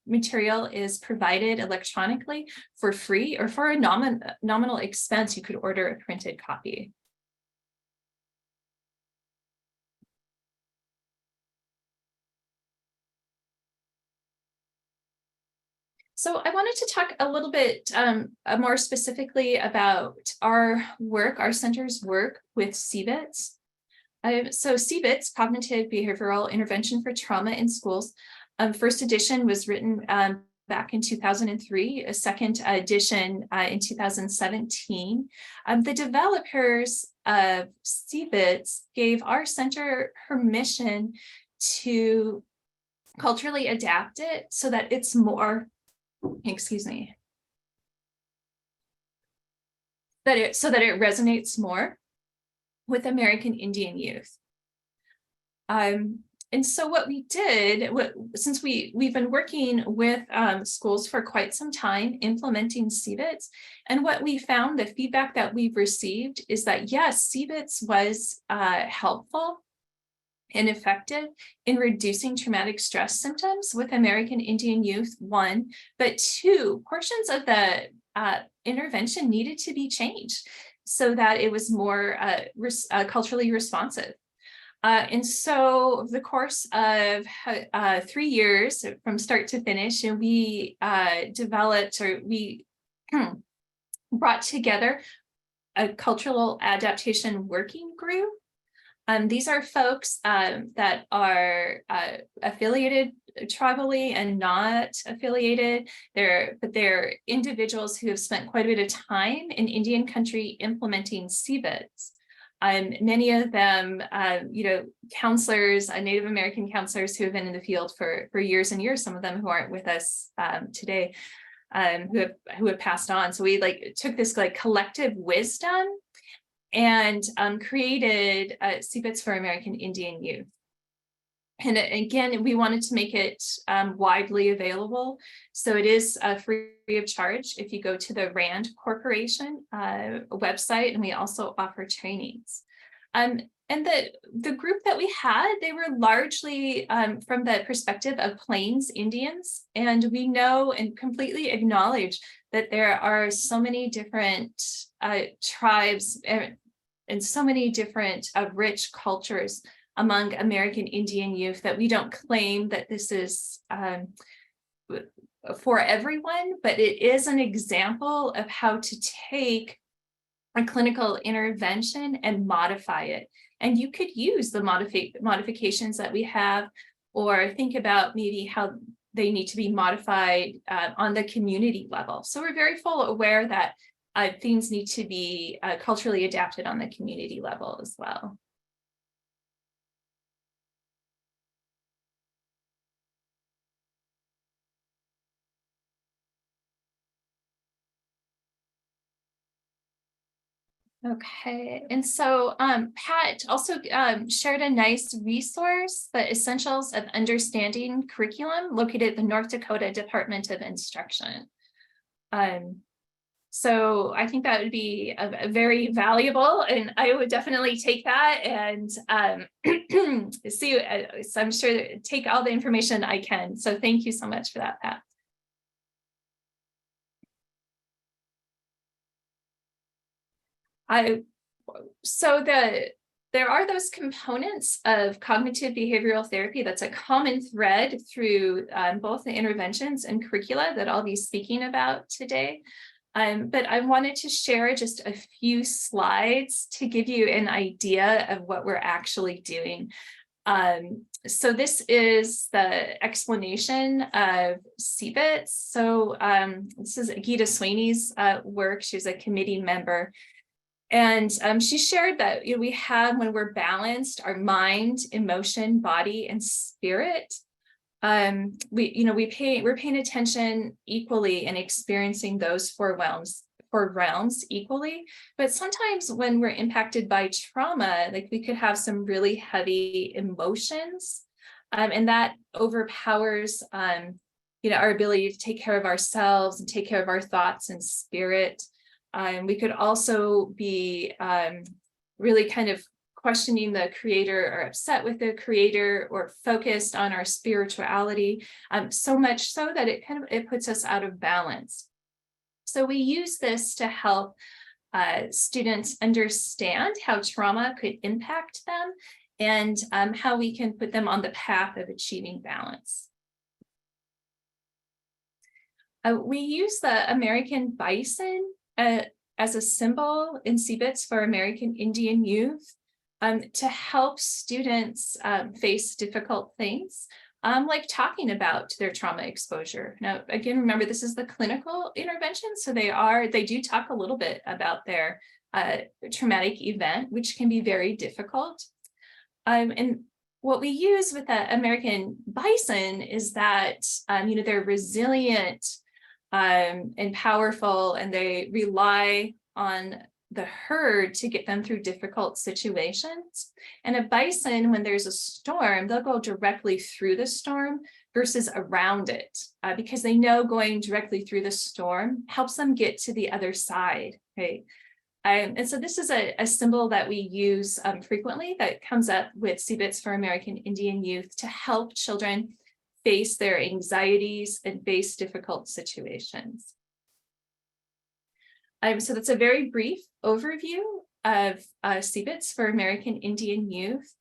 material is provided electronically for free, or for a nominal expense, you could order a printed copy. So I wanted to talk a little bit more specifically about our work, our center's work with CBITS. So CBITS, Cognitive Behavioral Intervention for Trauma in Schools, first edition was written back in 2003, a second edition in 2017. The developers of CBITS gave our center permission to culturally adapt it so that it's more, so that it resonates more with American Indian youth. And so what we did, since we've been working with schools for quite some time implementing CBITS, and what we found, the feedback that we've received is that yes, CBITS was helpful and effective in reducing traumatic stress symptoms with American Indian youth, 1, but 2, portions of the intervention needed to be changed so that it was more culturally responsive. And so over the course of 3 years from start to finish, and we developed, or we brought together a cultural adaptation working group. These are folks that are affiliated tribally and not affiliated. But they're individuals who have spent quite a bit of time in Indian country implementing CBITS. Many of them, counselors, Native American counselors who have been in the field for years and years, some of them who aren't with us today, who have passed on. So we took this collective wisdom and created CBITS for American Indian youth. And again, we wanted to make it widely available. So it is free of charge if you go to the RAND Corporation website, and we also offer trainings. And the group that we had, they were largely from the perspective of Plains Indians. And we know and completely acknowledge that there are so many different tribes and so many different rich cultures among American Indian youth that we don't claim that this is for everyone, but it is an example of how to take a clinical intervention and modify it. And you could use the modifications that we have, or think about maybe how they need to be modified on the community level. So we're very full aware that things need to be culturally adapted on the community level as well. Okay, and so Pat also shared a nice resource, the Essentials of Understanding Curriculum, located at the North Dakota Department of Instruction. So I think that would be a very valuable, and I would definitely take that and see, so I'm sure take all the information I can. So thank you so much for that, Pat. So there are those components of cognitive behavioral therapy that's a common thread through both the interventions and curricula that I'll be speaking about today. But I wanted to share just a few slides to give you an idea of what we're actually doing. So this is the explanation of CBITS. So this is Gita Sweeney's work. She's a committee member. And she shared that we have, when we're balanced, our mind, emotion, body, and spirit. We're paying attention equally and experiencing those four realms equally. But sometimes when we're impacted by trauma, like we could have some really heavy emotions, and that overpowers our ability to take care of ourselves and take care of our thoughts and spirit. We could also be really kind of questioning the creator or upset with the creator or focused on our spirituality, so much so that it puts us out of balance. So we use this to help students understand how trauma could impact them and how we can put them on the path of achieving balance. We use the American bison as a symbol in CBITS for American Indian youth to help students face difficult things, like talking about their trauma exposure. Now, again, remember, this is the clinical intervention, so they do talk a little bit about their traumatic event, which can be very difficult. And what we use with the American bison is that they're resilient and powerful, and they rely on the herd to get them through difficult situations. And a bison, when there's a storm, they'll go directly through the storm versus around it, because they know going directly through the storm helps them get to the other side, right? And so this is a symbol that we use frequently that comes up with CBITS for American Indian youth to help children face their anxieties and face difficult situations. So that's a very brief overview of CBITS for American Indian youth.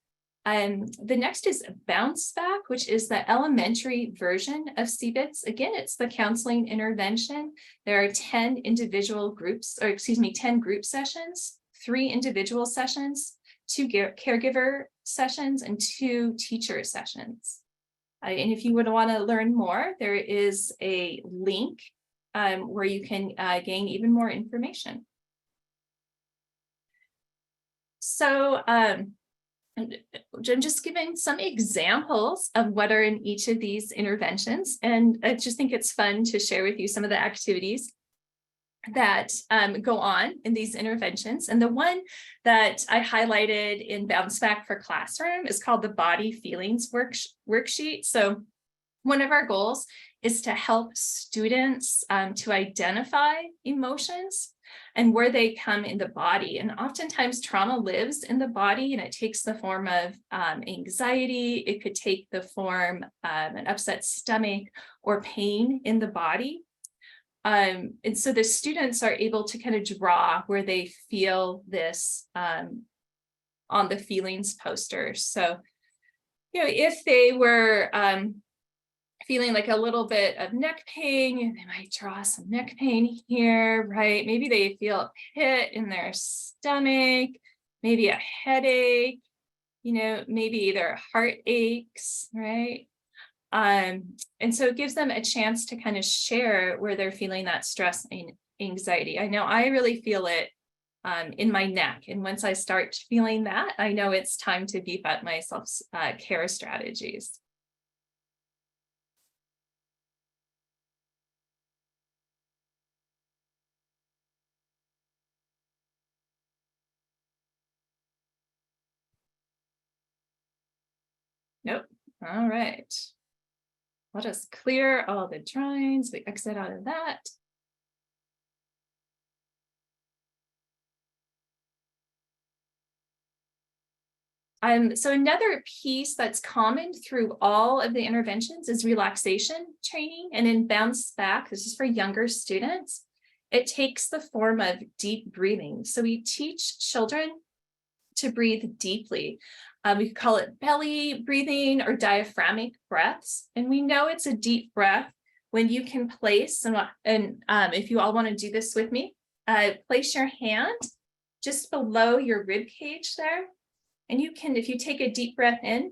The next is Bounce Back, which is the elementary version of CBITS. Again, it's the counseling intervention. There are 10 group sessions, 3 individual sessions, 2 caregiver sessions, and 2 teacher sessions. And if you would want to learn more, there is a link where you can gain even more information. So I'm just giving some examples of what are in each of these interventions. And I just think it's fun to share with you some of the activities that go on in these interventions. And the one that I highlighted in Bounce Back for Classroom is called the Body Feelings Worksheet. So one of our goals is to help students to identify emotions and where they come in the body. And oftentimes trauma lives in the body, and it takes the form of anxiety. It could take the form of an upset stomach or pain in the body. And so the students are able to kind of draw where they feel this on the feelings poster. So, if they were feeling like a little bit of neck pain, they might draw some neck pain here, right? Maybe they feel a pit in their stomach, maybe a headache, maybe their heart aches, right? And so it gives them a chance to kind of share where they're feeling that stress and anxiety. I know I really feel it in my neck. And once I start feeling that, I know it's time to beef up my self-care strategies. Nope. All right. Let us clear all the drawings. We exit out of that. So another piece that's common through all of the interventions is relaxation training. And in Bounce Back, this is for younger students, it takes the form of deep breathing. So we teach children to breathe deeply. We could call it belly breathing or diaphragmic breaths. And we know it's a deep breath when you can place, and if you all want to do this with me, place your hand just below your rib cage there. And you can, if you take a deep breath in,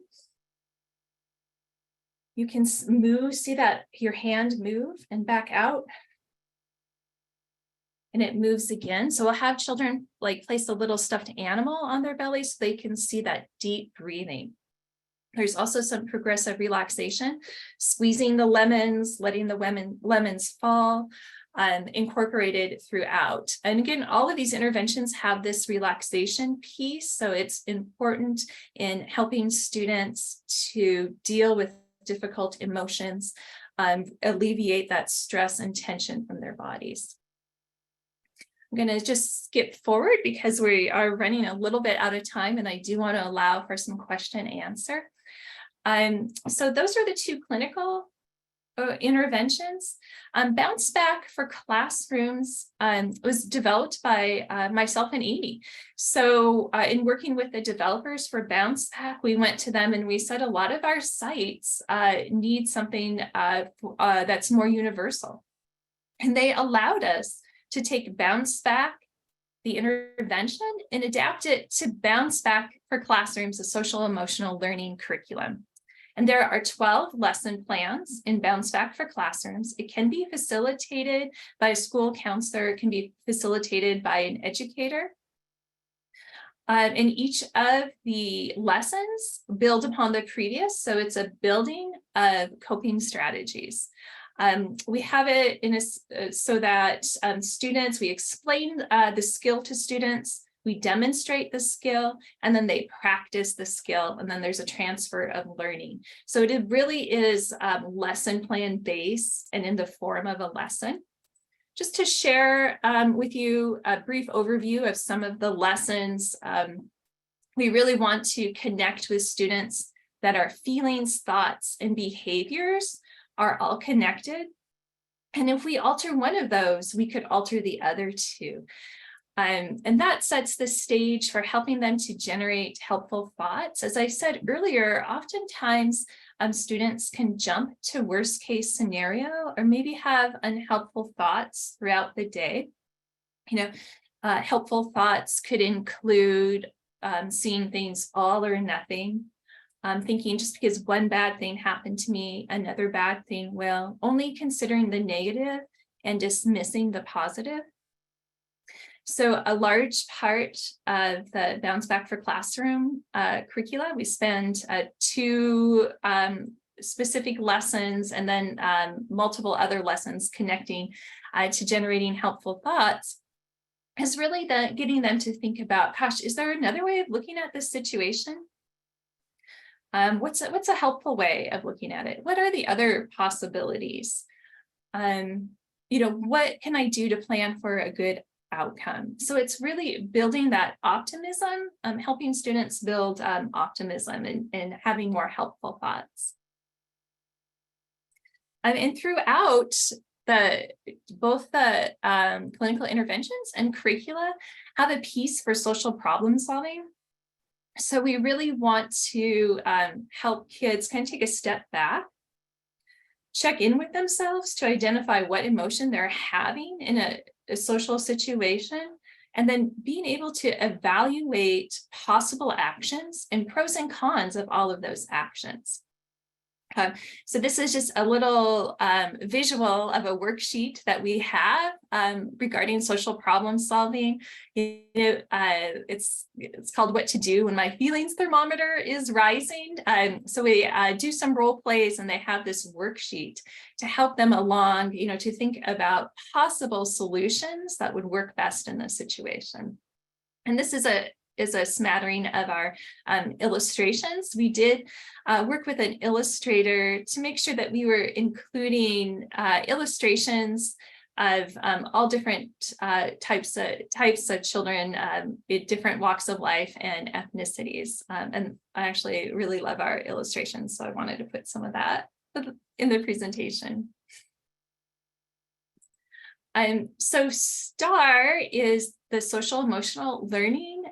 you can move, see that your hand move and back out. And it moves again. So we'll have children like place a little stuffed animal on their belly so they can see that deep breathing. There's also some progressive relaxation, squeezing the lemons, letting the lemons fall, incorporated throughout. And again, all of these interventions have this relaxation piece. So it's important in helping students to deal with difficult emotions, alleviate that stress and tension from their bodies. I'm going to just skip forward because we are running a little bit out of time, and I do want to allow for some question and answer. So those are the two clinical interventions. Bounce Back for Classrooms was developed by myself and Amy. So in working with the developers for Bounce Back, we went to them and we said a lot of our sites need something that's more universal. And they allowed us to take Bounce Back, the intervention, and adapt it to Bounce Back for Classrooms, a social emotional learning curriculum. And there are 12 lesson plans in Bounce Back for Classrooms. It can be facilitated by a school counselor. It can be facilitated by an educator. And each of the lessons build upon the previous. So it's a building of coping strategies. We have it in so that students, we explain the skill to students, we demonstrate the skill, and then they practice the skill, and then there's a transfer of learning. So it really is lesson plan based and in the form of a lesson. Just to share with you a brief overview of some of the lessons, we really want to connect with students that our feelings, thoughts, and behaviors are all connected. And if we alter one of those, we could alter the other two. And that sets the stage for helping them to generate helpful thoughts. As I said earlier, oftentimes students can jump to worst case scenario or maybe have unhelpful thoughts throughout the day. Helpful thoughts could include seeing things all or nothing, thinking just because one bad thing happened to me, another bad thing will, only considering the negative and dismissing the positive. So a large part of the Bounce Back for Classroom curricula, we spend 2 specific lessons and then multiple other lessons connecting to generating helpful thoughts, is really getting them to think about, gosh, is there another way of looking at this situation? What's a helpful way of looking at it? What are the other possibilities? What can I do to plan for a good outcome? So it's really building that optimism, helping students build optimism and having more helpful thoughts. And throughout both the clinical interventions and curricula have a piece for social problem solving. So we really want to help kids kind of take a step back, check in with themselves to identify what emotion they're having in a social situation, and then being able to evaluate possible actions and pros and cons of all of those actions. So this is just a little visual of a worksheet that we have regarding social problem solving. It's called What to Do When My Feelings Thermometer is Rising. So we do some role plays, and they have this worksheet to help them along, to think about possible solutions that would work best in this situation. And this is a smattering of our illustrations. We did work with an illustrator to make sure that we were including illustrations of all different types of children in different walks of life and ethnicities. And I actually really love our illustrations, so I wanted to put some of that in the presentation. So STAR is the Social Emotional Learning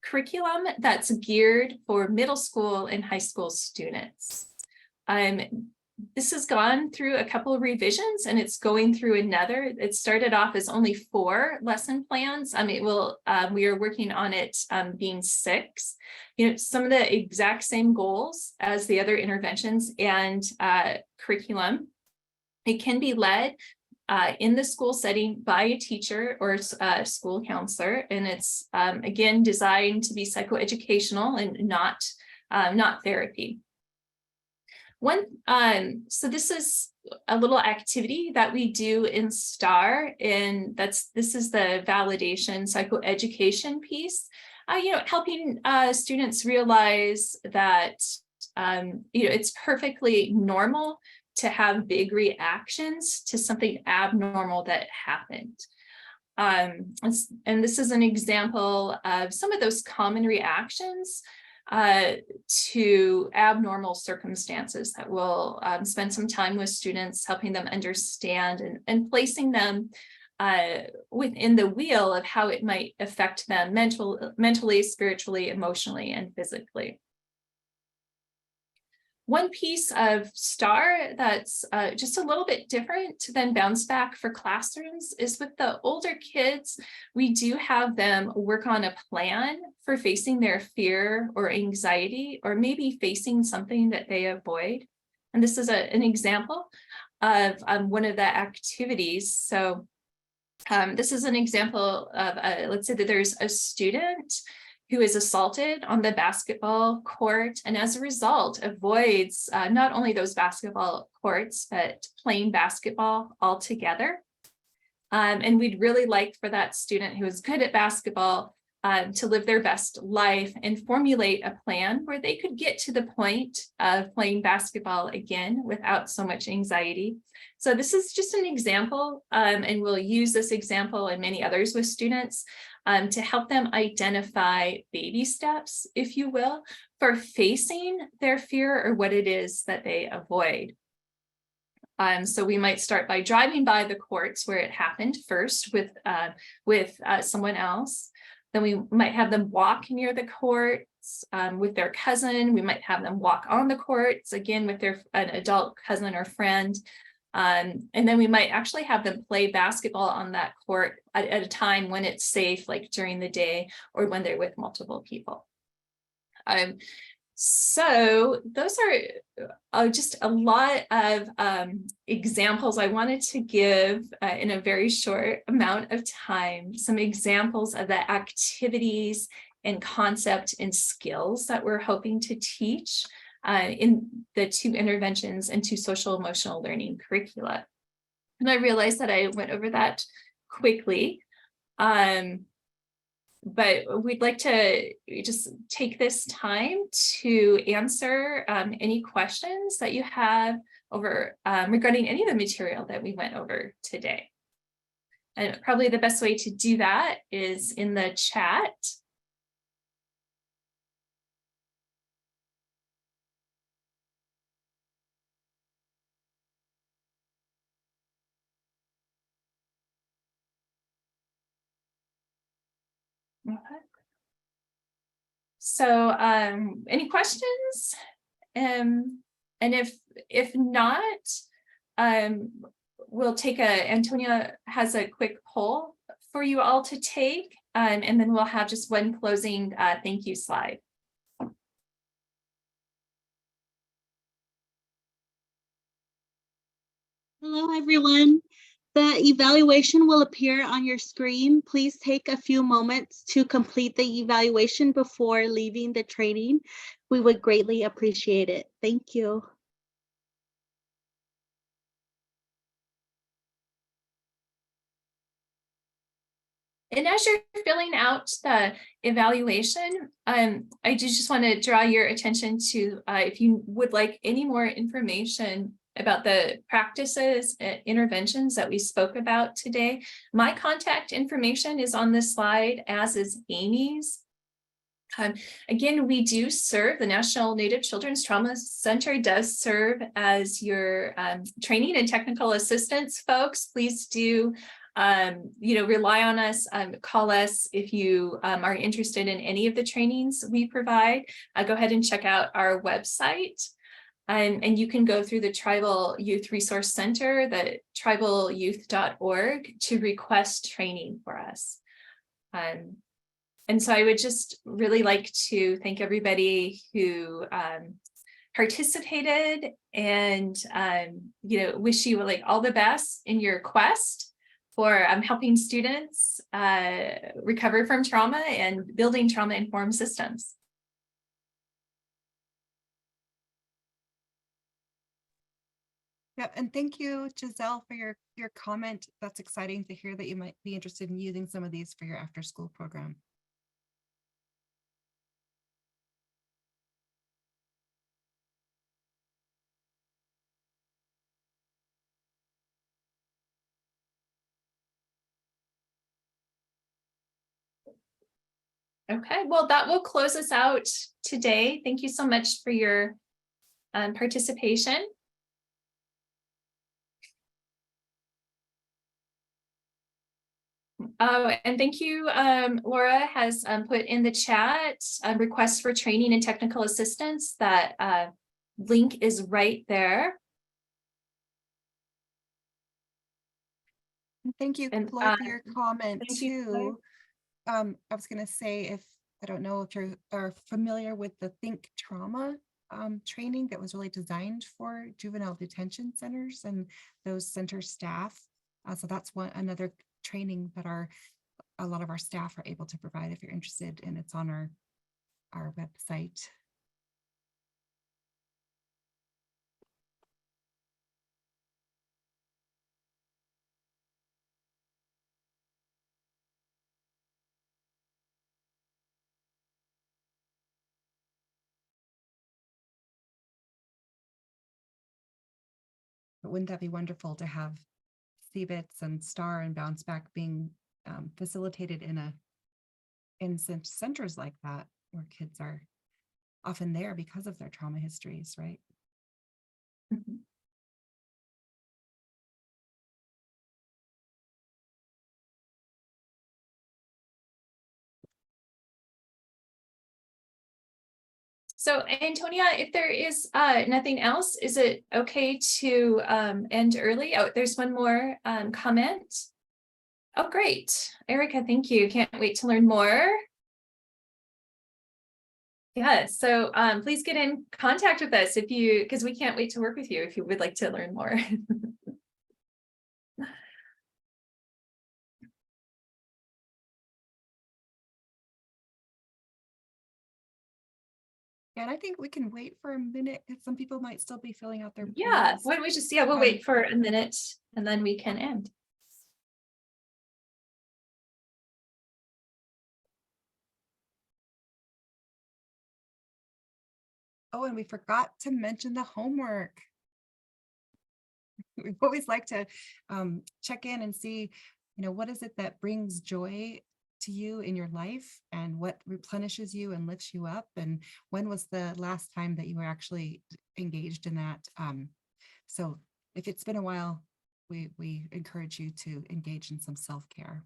curriculum that's geared for middle school and high school students. This has gone through a couple of revisions and it's going through another. It started off as only 4 lesson plans. We are working on it being 6. Some of the exact same goals as the other interventions and curriculum. It can be led in the school setting by a teacher or a school counselor, and it's again designed to be psychoeducational and not therapy. So this is a little activity that we do in STAR, and this is the validation psychoeducation piece. Helping students realize that it's perfectly normal to have big reactions to something abnormal that happened. And this is an example of some of those common reactions to abnormal circumstances that we'll spend some time with students, helping them understand and placing them within the wheel of how it might affect them mentally, spiritually, emotionally, and physically. One piece of STAR that's just a little bit different than Bounce Back for classrooms is with the older kids, we do have them work on a plan for facing their fear or anxiety, or maybe facing something that they avoid. And this is an example of one of the activities. So this is an example of, let's say that there's a student who is assaulted on the basketball court, and as a result avoids not only those basketball courts, but playing basketball altogether. And we'd really like for that student who is good at basketball to live their best life and formulate a plan where they could get to the point of playing basketball again without so much anxiety. So this is just an example, and we'll use this example and many others with students to help them identify baby steps, if you will, for facing their fear or what it is that they avoid. So we might start by driving by the courts where it happened first with someone else. Then we might have them walk near the courts with their cousin. We might have them walk on the courts again with an adult cousin or friend. And then we might actually have them play basketball on that court at a time when it's safe, like during the day or when they're with multiple people. So those are just a lot of examples I wanted to give in a very short amount of time, some examples of the activities and concept and skills that we're hoping to teach in the 2 interventions and 2 social emotional learning curricula. And I realized that I went over that quickly, but we'd like to just take this time to answer any questions that you have over regarding any of the material that we went over today. And probably the best way to do that is in the chat. Okay. So any questions? And if not, we'll take Antonia has a quick poll for you all to take, and then we'll have just one closing thank you slide. Hello, everyone. The evaluation will appear on your screen. Please take a few moments to complete the evaluation before leaving the training. We would greatly appreciate it. Thank you. And as you're filling out the evaluation, I do just want to draw your attention to if you would like any more information about the practices and interventions that we spoke about today. My contact information is on this slide, as is Amy's. Again, we do serve, the National Native Children's Trauma Center does serve as your training and technical assistance folks. Please do rely on us, call us if you are interested in any of the trainings we provide. Go ahead and check out our website. And you can go through the Tribal Youth Resource Center, the tribalyouth.org, to request training for us. And so I would just really like to thank everybody who participated, and wish you like all the best in your quest for helping students recover from trauma and building trauma-informed systems. Yep, and thank you, Giselle, for your comment. That's exciting to hear that you might be interested in using some of these for your after-school program. Okay, well, that will close us out today. Thank you so much for your participation. Oh, and thank you. Laura has put in the chat requests for training and technical assistance. That link is right there. And thank you, And, Floyd, for your comment thank you, too. I was going to say, I don't know if you are familiar with the Think Trauma training that was really designed for juvenile detention centers and those center staff. So that's another training that a lot of our staff are able to provide if you're interested, and it's on our website. But wouldn't that be wonderful to have CBITS and STAR and Bounce Back being facilitated in centers like that, where kids are often there because of their trauma histories, right? Mhm. So, Antonia, if there is nothing else, is it okay to end early? Oh, there's one more comment. Oh, great. Erica, thank you. Can't wait to learn more. Yeah, so please get in contact with us because we can't wait to work with you if you would like to learn more. And I think we can wait for a minute because some people might still be filling out their Yeah, polls. why don't we just, we'll wait for a minute and then we can end. Oh, and we forgot to mention the homework. We always like to check in and see, what is it that brings joy to you in your life, and what replenishes you and lifts you up, and when was the last time that you were actually engaged in that. So if it's been a while, we encourage you to engage in some self-care.